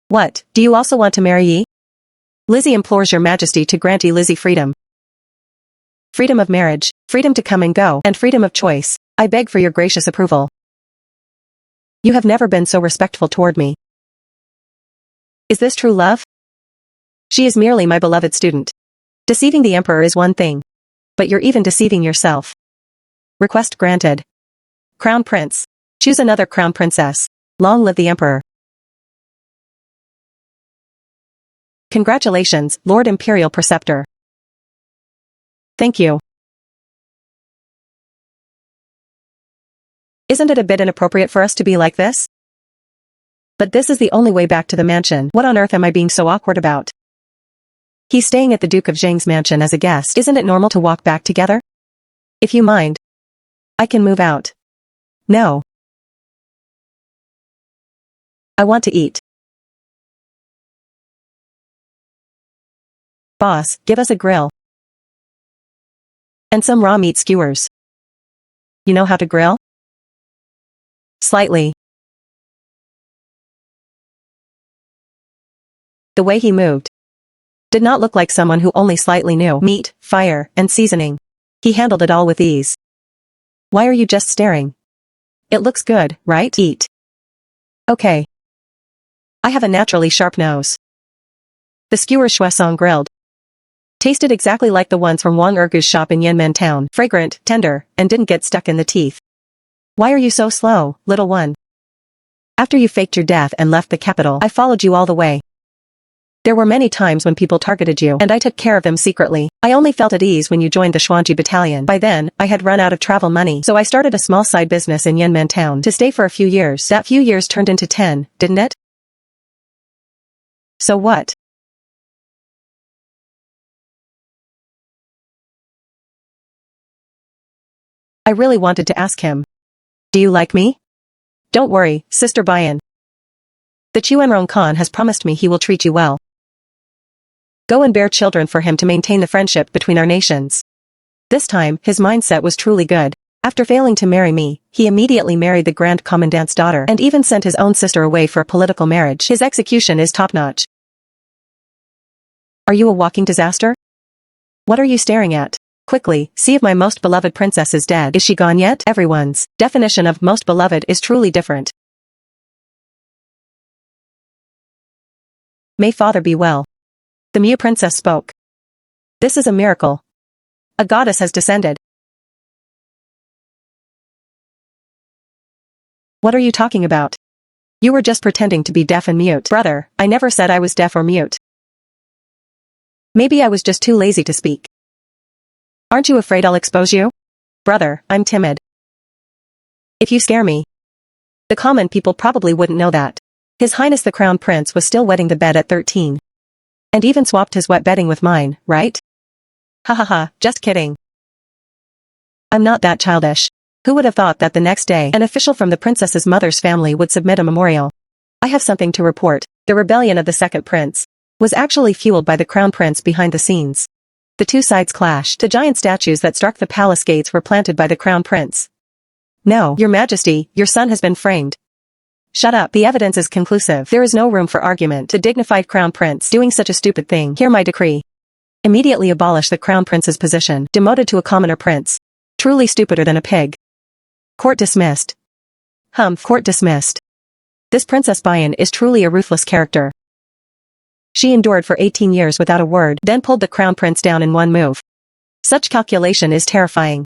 What, do you also want to marry ye? Lizzie implores your Majesty to grant ye Lizzie freedom. Freedom of marriage, freedom to come and go, and freedom of choice. I beg for your gracious approval. You have never been so respectful toward me. Is this true love? She is merely my beloved student. Deceiving the emperor is one thing. But you're even deceiving yourself. Request granted. Crown Prince. Choose another crown princess. Long live the emperor. Congratulations, Lord Imperial Preceptor. Thank you. Isn't it a bit inappropriate for us to be like this? But this is the only way back to the mansion. What on earth am I being so awkward about? He's staying at the Duke of Zhang's mansion as a guest. Isn't it normal to walk back together? If you mind, I can move out. No. I want to eat. Boss, give us a grill. And some raw meat skewers. You know how to grill? Slightly. The way he moved did not look like someone who only slightly knew meat, fire, and seasoning. He handled it all with ease. Why are you just staring? It looks good, right? Eat. Okay. I have a naturally sharp nose. The skewer Shuesong grilled tasted exactly like the ones from Wang Ergu's shop in Yanmen town, fragrant, tender, and didn't get stuck in the teeth. Why are you so slow, little one? After you faked your death and left the capital, I followed you all the way. There were many times when people targeted you, and I took care of them secretly. I only felt at ease when you joined the Xuanji battalion. By then, I had run out of travel money, so I started a small side business in Yanmen town to stay for a few years. That few years turned into 10, didn't it? So what? I really wanted to ask him. Do you like me? Don't worry, Sister Bayan. The Chuanrong Khan has promised me he will treat you well. Go and bear children for him to maintain the friendship between our nations. This time, his mindset was truly good. After failing to marry me, he immediately married the Grand Commandant's daughter and even sent his own sister away for a political marriage. His execution is top-notch. Are you a walking disaster? What are you staring at? Quickly, see if my most beloved princess is dead. Is she gone yet? Everyone's definition of most beloved is truly different. May father be well. The Mu princess spoke. This is a miracle. A goddess has descended. What are you talking about? You were just pretending to be deaf and mute. Brother, I never said I was deaf or mute. Maybe I was just too lazy to speak. Aren't you afraid I'll expose you? Brother, I'm timid. If you scare me, the common people probably wouldn't know that. His Highness the Crown Prince was still wetting the bed at 13. And even swapped his wet bedding with mine, right? Ha ha ha, just kidding. I'm not that childish. Who would have thought that the next day, an official from the princess's mother's family would submit a memorial? I have something to report. The rebellion of the second prince was actually fueled by the crown prince behind the scenes. The two sides clashed. The giant statues that struck the palace gates were planted by the crown prince. No, Your Majesty, your son has been framed. Shut up, the evidence is conclusive. There is no room for argument. The dignified crown prince doing such a stupid thing. Hear my decree. Immediately abolish the crown prince's position, demoted to a commoner prince. Truly stupider than a pig. Court dismissed. Humph, court dismissed. This Princess Bayan is truly a ruthless character. She endured for 18 years without a word, then pulled the crown prince down in one move. Such calculation is terrifying.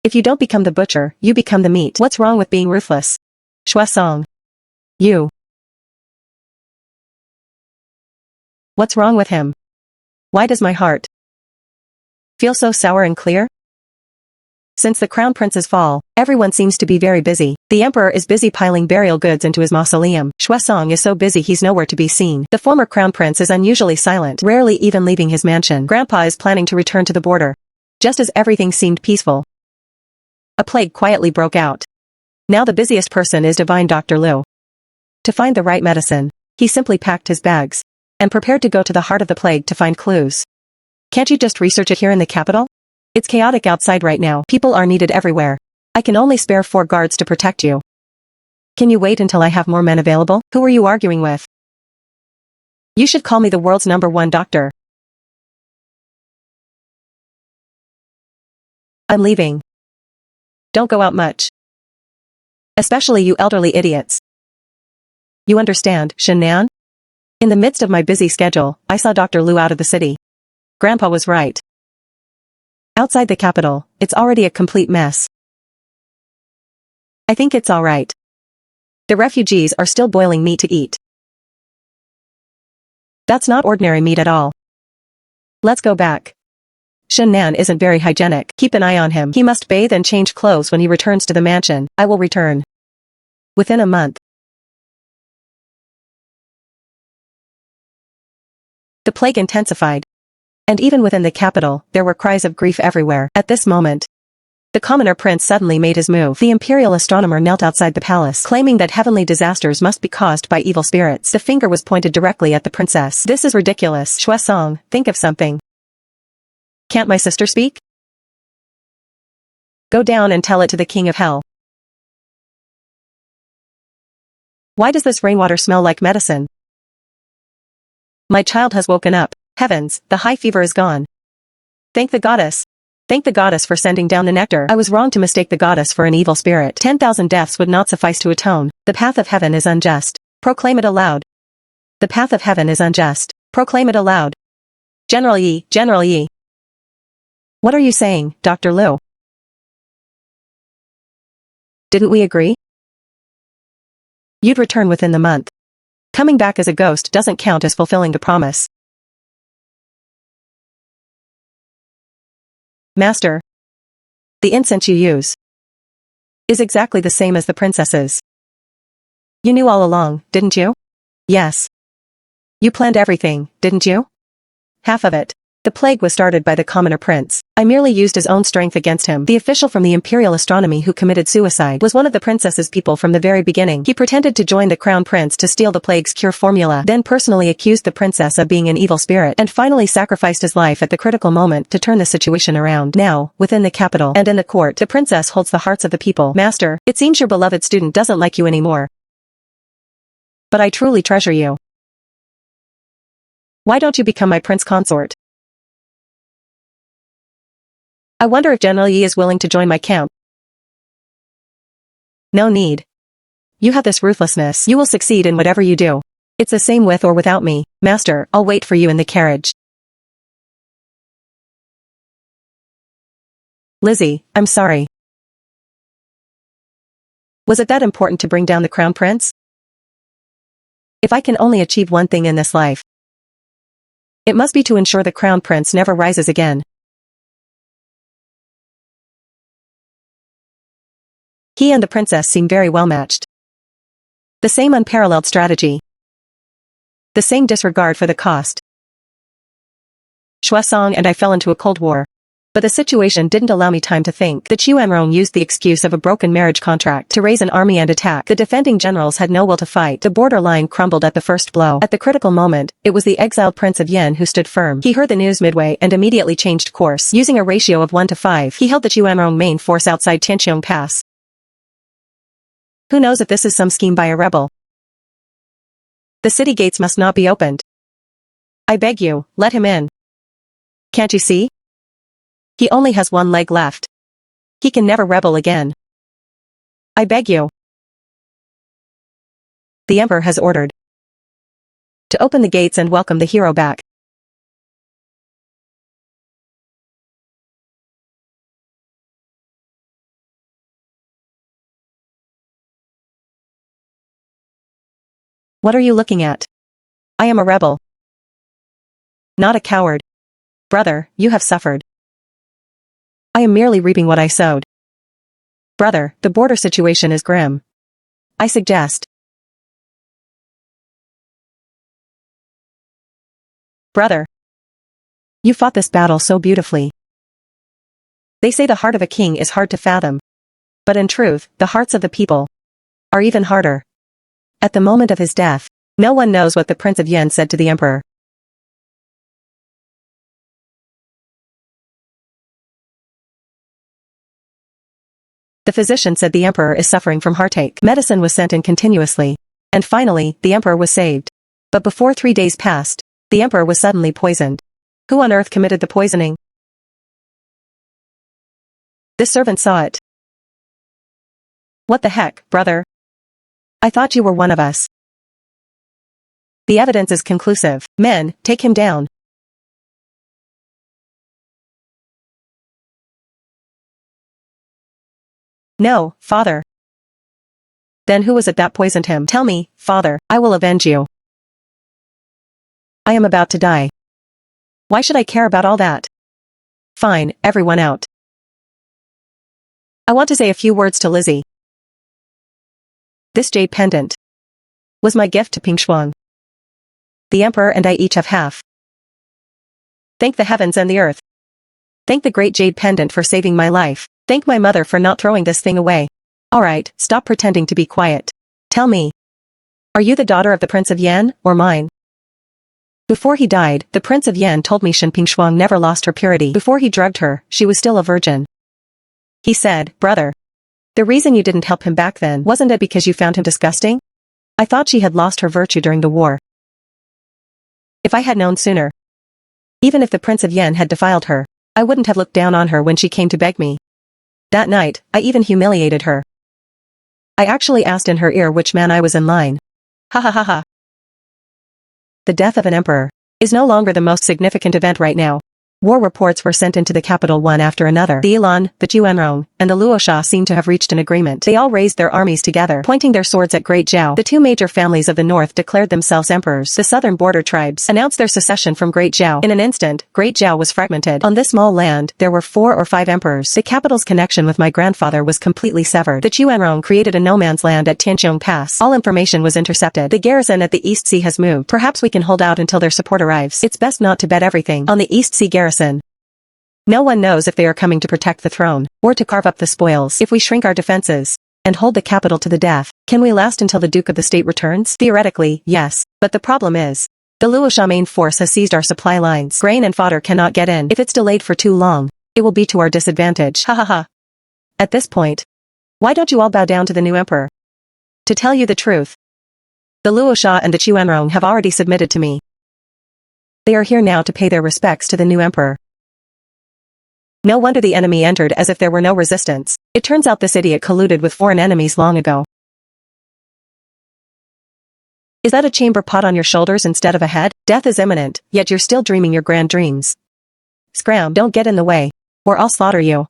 If you don't become the butcher, you become the meat. What's wrong with being ruthless? Shuesong. You. What's wrong with him? Why does my heart feel so sour and clear? Since the crown prince's fall, everyone seems to be very busy. The emperor is busy piling burial goods into his mausoleum. Shuesong is so busy he's nowhere to be seen. The former crown prince is unusually silent, rarely even leaving his mansion. Grandpa is planning to return to the border. Just as everything seemed peaceful, a plague quietly broke out. Now the busiest person is divine Dr. Liu. To find the right medicine, he simply packed his bags and prepared to go to the heart of the plague to find clues. Can't you just research it here in the capital? It's chaotic outside right now. People are needed everywhere. I can only spare 4 guards to protect you. Can you wait until I have more men available? Who are you arguing with? You should call me the world's #1 doctor. I'm leaving. Don't go out much. Especially you elderly idiots. You understand, Shinnan? In the midst of my busy schedule, I saw Dr. Liu out of the city. Grandpa was right. Outside the capital, it's already a complete mess. I think it's all right. The refugees are still boiling meat to eat. That's not ordinary meat at all. Let's go back. Shinnan isn't very hygienic. Keep an eye on him. He must bathe and change clothes when he returns to the mansion. I will return within a month. The plague intensified. And even within the capital, there were cries of grief everywhere. At this moment, the commoner prince suddenly made his move. The imperial astronomer knelt outside the palace, claiming that heavenly disasters must be caused by evil spirits. The finger was pointed directly at the princess. This is ridiculous. Shuesong, think of something. Can't my sister speak? Go down and tell it to the king of hell. Why does this rainwater smell like medicine? My child has woken up. Heavens, the high fever is gone. Thank the goddess. Thank the goddess for sending down the nectar. I was wrong to mistake the goddess for an evil spirit. 10,000 deaths would not suffice to atone. The path of heaven is unjust. Proclaim it aloud. The path of heaven is unjust. Proclaim it aloud. General Yi, General Yi. What are you saying, Dr. Liu? Didn't we agree? You'd return within the month. Coming back as a ghost doesn't count as fulfilling the promise. Master, the incense you use is exactly the same as the princess's. You knew all along, didn't you? Yes. You planned everything, didn't you? Half of it. The plague was started by the commoner prince. I merely used his own strength against him. The official from the imperial astronomy who committed suicide was one of the princess's people from the very beginning. He pretended to join the crown prince to steal the plague's cure formula, then personally accused the princess of being an evil spirit, and finally sacrificed his life at the critical moment to turn the situation around. Now, within the capital and in the court, the princess holds the hearts of the people. Master, it seems your beloved student doesn't like you anymore. But I truly treasure you. Why don't you become my prince consort? I wonder if General Yi is willing to join my camp. No need. You have this ruthlessness. You will succeed in whatever you do. It's the same with or without me. Master, I'll wait for you in the carriage. Lizzie, I'm sorry. Was it that important to bring down the crown prince? If I can only achieve one thing in this life, it must be to ensure the crown prince never rises again. He and the princess seem very well matched. The same unparalleled strategy. The same disregard for the cost. Shuesong and I fell into a cold war. But the situation didn't allow me time to think. The Chuanrong used the excuse of a broken marriage contract to raise an army and attack. The defending generals had no will to fight. The borderline crumbled at the first blow. At the critical moment, it was the exiled Prince of Yen who stood firm. He heard the news midway and immediately changed course. Using a ratio of 1 to 5, he held the Chuanrong main force outside Tianqiong Pass. Who knows if this is some scheme by a rebel? The city gates must not be opened. I beg you, let him in. Can't you see? He only has one leg left. He can never rebel again. I beg you. The emperor has ordered to open the gates and welcome the hero back. What are you looking at? I am a rebel. Not a coward. Brother, you have suffered. I am merely reaping what I sowed. Brother, the border situation is grim. I suggest. Brother. You fought this battle so beautifully. They say the heart of a king is hard to fathom. But in truth, the hearts of the people are even harder. At the moment of his death, no one knows what the Prince of Yen said to the emperor. The physician said the emperor is suffering from heartache. Medicine was sent in continuously. And finally, the emperor was saved. But before 3 days passed, the emperor was suddenly poisoned. Who on earth committed the poisoning? The servant saw it. What the heck, brother? I thought you were one of us. The evidence is conclusive. Men, take him down. No, father. Then who was it that poisoned him? Tell me, father, I will avenge you. I am about to die. Why should I care about all that? Fine, everyone out. I want to say a few words to Lizzie. This jade pendant was my gift to Ping Shuang. The emperor and I each have half. Thank the heavens and the earth. Thank the great jade pendant for saving my life. Thank my mother for not throwing this thing away. Alright, stop pretending to be quiet. Tell me. Are you the daughter of the Prince of Yen, or mine? Before he died, the Prince of Yen told me Shen Pingshuang never lost her purity. Before he drugged her, she was still a virgin. He said, brother. The reason you didn't help him back then wasn't it because you found him disgusting? I thought she had lost her virtue during the war. If I had known sooner. Even if the Prince of Yen had defiled her, I wouldn't have looked down on her when she came to beg me. That night, I even humiliated her. I actually asked in her ear which man I was in line. Ha ha ha ha. The death of an emperor is no longer the most significant event right now. War reports were sent into the capital one after another. The Ilan, the Chuanrong, and the Luosha seemed to have reached an agreement. They all raised their armies together, pointing their swords at Great Zhao. The two major families of the north declared themselves emperors. The southern border tribes announced their secession from Great Zhao. In an instant, Great Zhao was fragmented. On this small land, there were 4 or 5 emperors. The capital's connection with my grandfather was completely severed. The Chuanrong created a no-man's land at Tianqiong Pass. All information was intercepted. The garrison at the East Sea has moved. Perhaps we can hold out until their support arrives. It's best not to bet everything on the East Sea garrison. No one knows if they are coming to protect the throne, or to carve up the spoils. If we shrink our defenses, and hold the capital to the death, can we last until the Duke of the State returns? Theoretically, yes. But the problem is, the Luosha main force has seized our supply lines. Grain and fodder cannot get in. If it's delayed for too long, it will be to our disadvantage. Ha ha ha. At this point, why don't you all bow down to the new emperor? To tell you the truth, the Luosha and the Chuanrong have already submitted to me. They are here now to pay their respects to the new emperor. No wonder the enemy entered as if there were no resistance. It turns out this idiot colluded with foreign enemies long ago. Is that a chamber pot on your shoulders instead of a head? Death is imminent, yet you're still dreaming your grand dreams. Scram, don't get in the way, or I'll slaughter you.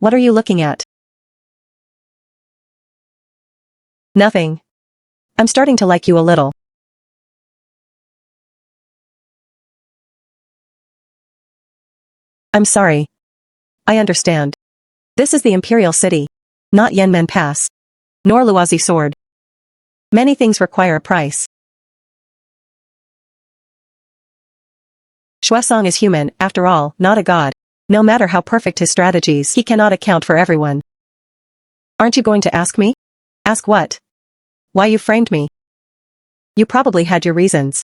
What are you looking at? Nothing. I'm starting to like you a little. I'm sorry. I understand. This is the Imperial City. Not Yanmen Pass. Nor Luozi Sword. Many things require a price. Shuasong is human, after all, not a god. No matter how perfect his strategies, he cannot account for everyone. Aren't you going to ask me? Ask what? Why you framed me? You probably had your reasons.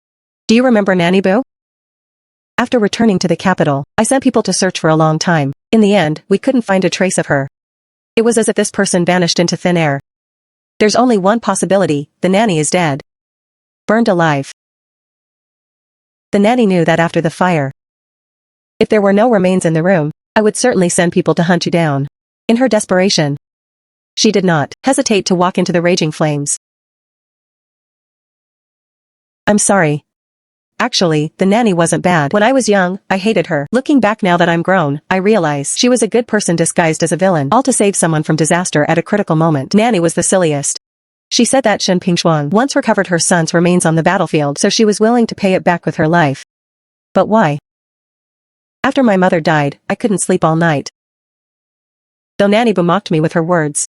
Do you remember Nanny Boo? After returning to the capital, I sent people to search for a long time. In the end, we couldn't find a trace of her. It was as if this person vanished into thin air. There's only one possibility, the nanny is dead. Burned alive. The nanny knew that after the fire. If there were no remains in the room, I would certainly send people to hunt you down. In her desperation, she did not hesitate to walk into the raging flames. I'm sorry. Actually, the nanny wasn't bad. When I was young, I hated her. Looking back now that I'm grown, I realize she was a good person disguised as a villain, all to save someone from disaster at a critical moment. Nanny was the silliest. She said that Shen Pingshuang once recovered her son's remains on the battlefield, so she was willing to pay it back with her life. But why? After my mother died, I couldn't sleep all night. Though Nanny Boo mocked me with her words.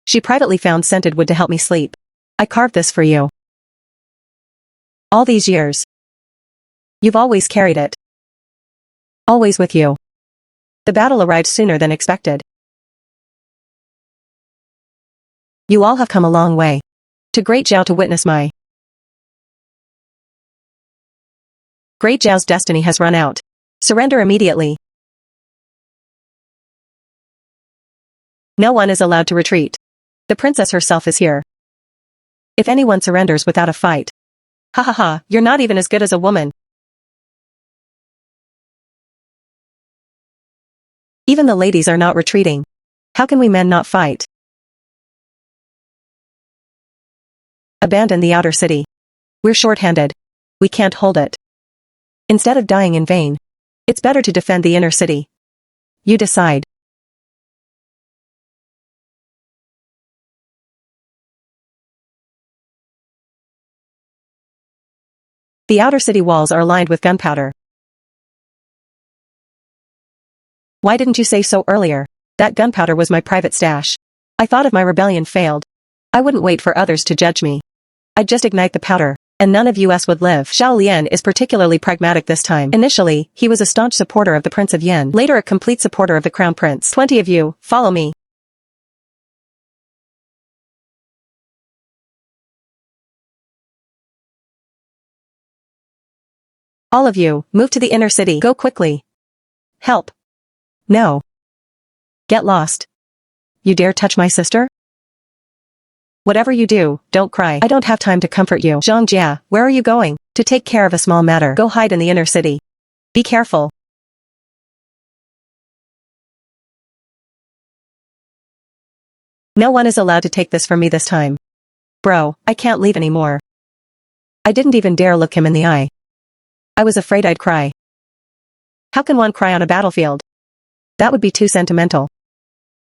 She privately found scented wood to help me sleep. I carved this for you. All these years. You've always carried it. Always with you. The battle arrived sooner than expected. You all have come a long way. To Great Zhao to witness my. Great Zhao's destiny has run out. Surrender immediately. No one is allowed to retreat. The princess herself is here. If anyone surrenders without a fight. Ha ha ha, you're not even as good as a woman. Even the ladies are not retreating. How can we men not fight? Abandon the outer city. We're short-handed. We can't hold it. Instead of dying in vain, it's better to defend the inner city. You decide. The outer city walls are lined with gunpowder. Why didn't you say so earlier? That gunpowder was my private stash. I thought if my rebellion failed, I wouldn't wait for others to judge me. I'd just ignite the powder, and none of us would live. Xiao Lian is particularly pragmatic this time. Initially, he was a staunch supporter of the Prince of Yin, later a complete supporter of the Crown Prince. 20 of you, follow me. All of you, move to the inner city. Go quickly. Help. No. Get lost. You dare touch my sister? Whatever you do, don't cry. I don't have time to comfort you. Zhang Jia, where are you going? To take care of a small matter. Go hide in the inner city. Be careful. No one is allowed to take this from me this time. Bro, I can't leave anymore. I didn't even dare look him in the eye. I was afraid I'd cry. How can one cry on a battlefield? That would be too sentimental.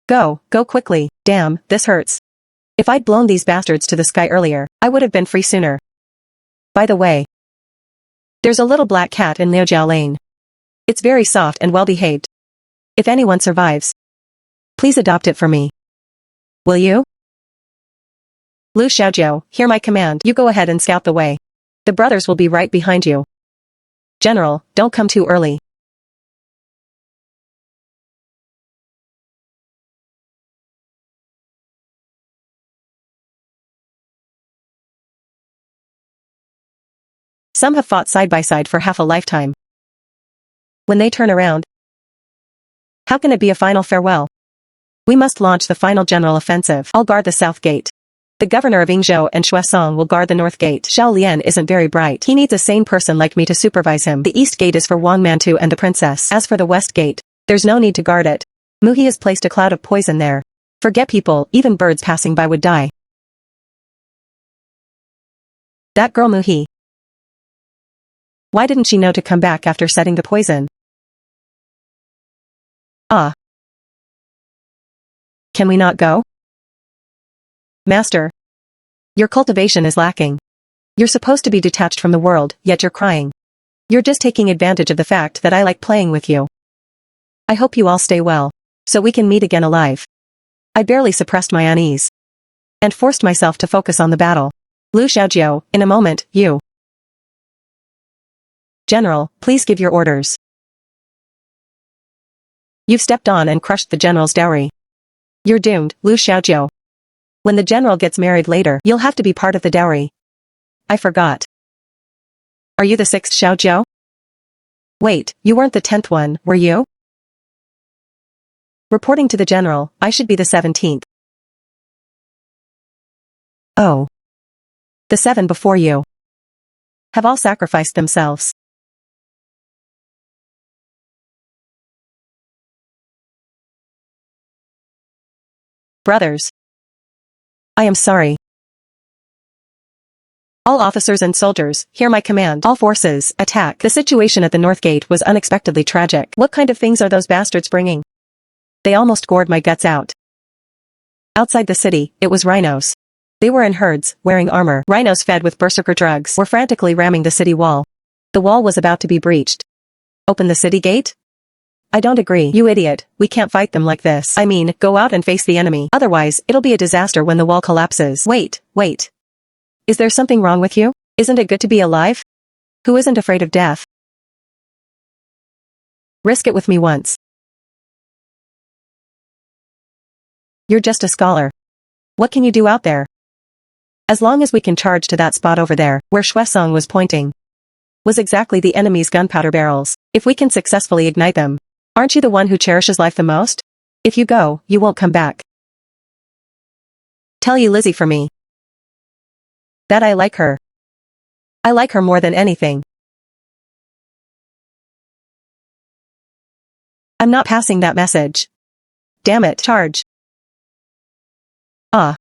Go quickly. Damn, this hurts. If I'd blown these bastards to the sky earlier, I would have been free sooner. By the way, there's a little black cat in Liujiao Lane. It's very soft and well-behaved. If anyone survives, please adopt it for me. Will you? Lu Xiaojiu, hear my command. You go ahead and scout the way. The brothers will be right behind you. General, don't come too early. Some have fought side by side for half a lifetime. When they turn around, how can it be a final farewell? We must launch the final general offensive. I'll guard the south gate. The governor of Yingzhou and Shuesong will guard the north gate. Xiao Lian isn't very bright. He needs a sane person like me to supervise him. The east gate is for Wang Mantu and the princess. As for the west gate, there's no need to guard it. Muhi has placed a cloud of poison there. Forget people, even birds passing by would die. That girl Muhi. Why didn't she know to come back after setting the poison? Ah. Can we not go? Master. Your cultivation is lacking. You're supposed to be detached from the world, yet you're crying. You're just taking advantage of the fact that I like playing with you. I hope you all stay well, so we can meet again alive. I barely suppressed my unease and forced myself to focus on the battle. Lu Xiaojiu, in a moment, you. General, please give your orders. You've stepped on and crushed the general's dowry. You're doomed, Lu Xiaojiu. When the general gets married later, you'll have to be part of the dowry. I forgot. Are you the 6th Xiaojiu? Wait, you weren't the 10th one, were you? Reporting to the general, I should be the 17th. Oh. The 7 before you have all sacrificed themselves. Brothers. I am sorry. All officers and soldiers, hear my command. All forces, attack. The situation at the North Gate was unexpectedly tragic. What kind of things are those bastards bringing? They almost gored my guts out. Outside the city, it was rhinos. They were in herds, wearing armor. Rhinos fed with berserker drugs were frantically ramming the city wall. The wall was about to be breached. Open the city gate? I don't agree, you idiot. We can't fight them like this. I mean, go out and face the enemy. Otherwise, it'll be a disaster when the wall collapses. Wait. Is there something wrong with you? Isn't it good to be alive? Who isn't afraid of death? Risk it with me once. You're just a scholar. What can you do out there? As long as we can charge to that spot over there, where Shuesong was pointing, was exactly the enemy's gunpowder barrels. If we can successfully ignite them, aren't you the one who cherishes life the most? If you go, you won't come back. Tell you Lizzie for me. That I like her. I like her more than anything. I'm not passing that message. Damn it, charge. Ah.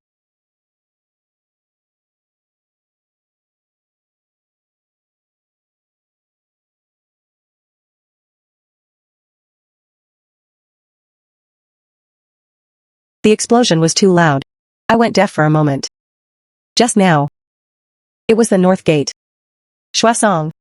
The explosion was too loud. I went deaf for a moment. Just now. It was the north gate. Shuesong.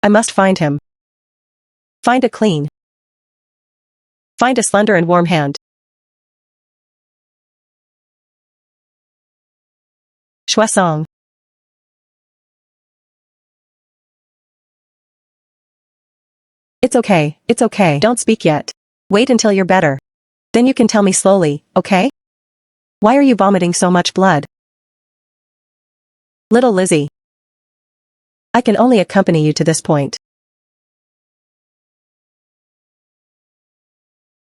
I must find him. Find a clean. Find a slender and warm hand. Shuesong. It's okay, don't speak yet. Wait until you're better. Then you can tell me slowly, okay? Why are you vomiting so much blood? Little Lizzie. I can only accompany you to this point.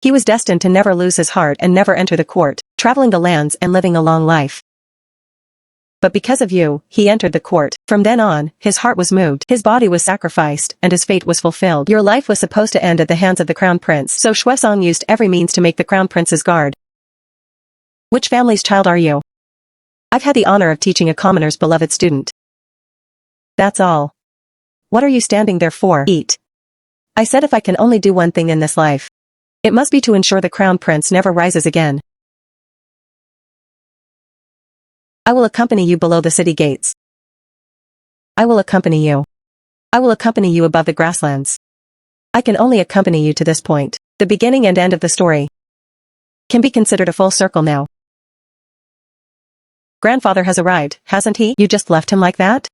He was destined to never lose his heart and never enter the court, traveling the lands and living a long life. But because of you, he entered the court. From then on, his heart was moved, his body was sacrificed, and his fate was fulfilled. Your life was supposed to end at the hands of the crown prince, so Shuesong used every means to make the crown prince's guard. Which family's child are you? I've had the honor of teaching a commoner's beloved student. That's all. What are you standing there for? Eat. I said if I can only do one thing in this life, it must be to ensure the crown prince never rises again. I will accompany you below the city gates. I will accompany you. I will accompany you above the grasslands. I can only accompany you to this point. The beginning and end of the story can be considered a full circle now. Grandfather has arrived, hasn't he? You just left him like that?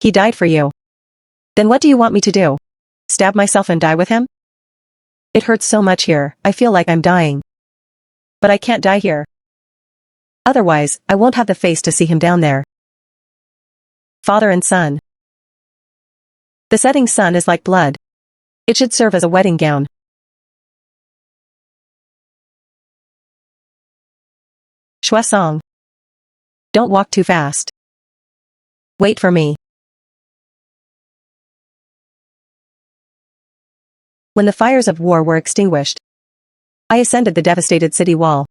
He died for you. Then what do you want me to do? Stab myself and die with him? It hurts so much here, I feel like I'm dying. But I can't die here. Otherwise, I won't have the face to see him down there. Father and son. The setting sun is like blood. It should serve as a wedding gown. Shuesong. Don't walk too fast. Wait for me. When the fires of war were extinguished, I ascended the devastated city wall.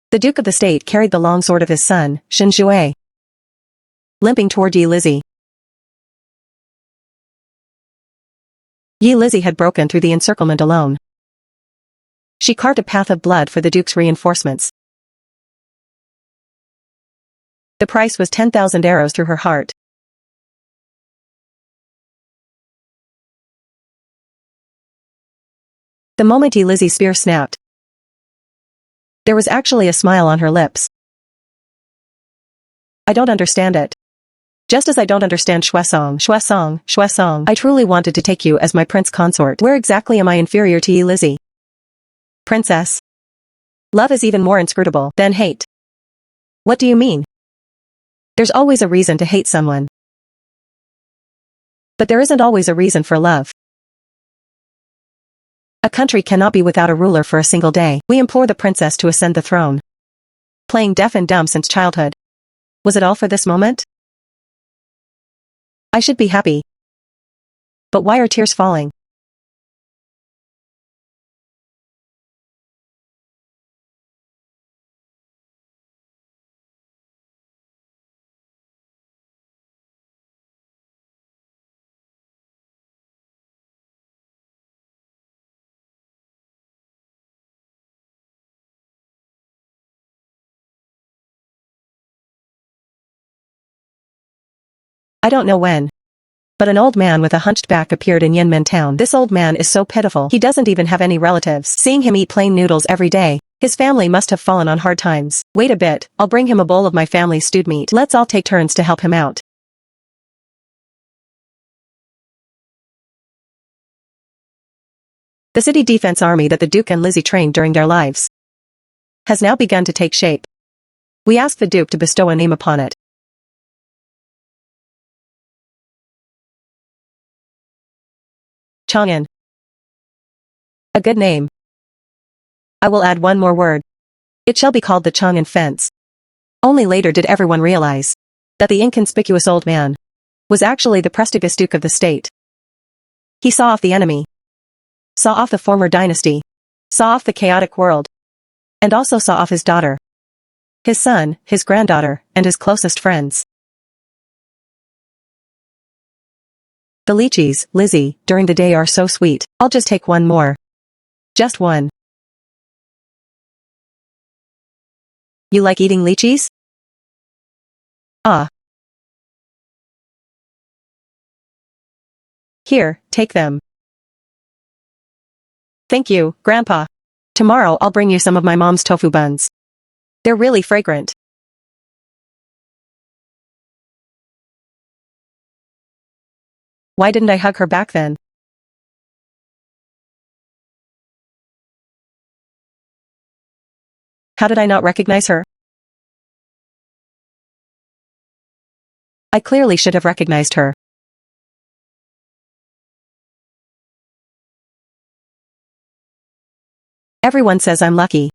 The Duke of the State carried the long sword of his son, Shinjue, limping toward Yi Lizzie. Yi Lizzie had broken through the encirclement alone. She carved a path of blood for the Duke's reinforcements. The price was 10,000 arrows through her heart. The moment Yi Lizzie's spear snapped, there was actually a smile on her lips. I don't understand it. Just as I don't understand Shuesong. I truly wanted to take you as my prince consort. Where exactly am I inferior to Yi Lizzie? Princess. Love is even more inscrutable than hate. What do you mean? There's always a reason to hate someone. But there isn't always a reason for love. A country cannot be without a ruler for a single day. We implore the princess to ascend the throne. Playing deaf and dumb since childhood. Was it all for this moment? I should be happy. But why are tears falling? I don't know when. But an old man with a hunched back appeared in Yinmen town. This old man is so pitiful. He doesn't even have any relatives. Seeing him eat plain noodles every day, his family must have fallen on hard times. Wait a bit, I'll bring him a bowl of my family's stewed meat. Let's all take turns to help him out. The city defense army that the Duke and Lizzie trained during their lives has now begun to take shape. We ask the Duke to bestow a name upon it. Chang'an. A good name. I will add one more word. It shall be called the Chang'an Fence. Only later did everyone realize that the inconspicuous old man was actually the prestigious Duke of the state. He saw off the enemy, saw off the former dynasty, saw off the chaotic world, and also saw off his daughter, his son, his granddaughter, and his closest friends. The lychees, Lizzie, during the day are so sweet. I'll just take one more. Just one. You like eating lychees? Ah. Here, take them. Thank you, Grandpa. Tomorrow I'll bring you some of my mom's tofu buns. They're really fragrant. Why didn't I hug her back then? How did I not recognize her? I clearly should have recognized her. Everyone says I'm lucky.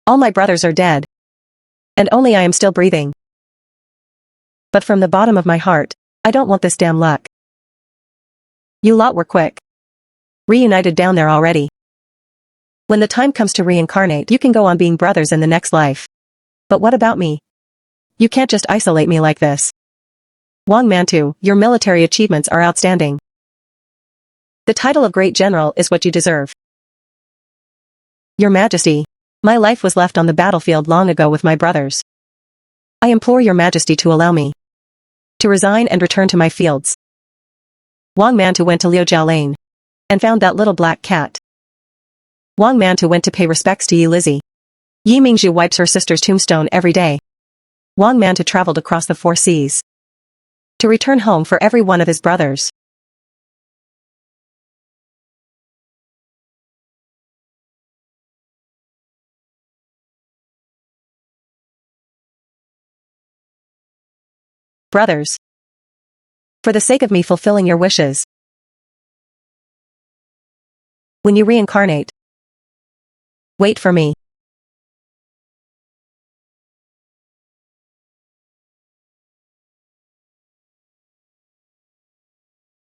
All my brothers are dead. And only I am still breathing. But from the bottom of my heart, I don't want this damn luck. You lot were quick. Reunited down there already. When the time comes to reincarnate, you can go on being brothers in the next life. But what about me? You can't just isolate me like this. Wang Mantu, your military achievements are outstanding. The title of Great General is what you deserve. Your Majesty, my life was left on the battlefield long ago with my brothers. I implore your Majesty to allow me to resign and return to my fields. Wang Mantu went to Liujiao Lane and found that little black cat. Wang Mantu went to pay respects to Yi Lizzie. Yi Mingzhu wipes her sister's tombstone every day. Wang Mantu traveled across the 4 seas to return home for every one of his brothers. Brothers. For the sake of me fulfilling your wishes. When you reincarnate, wait for me.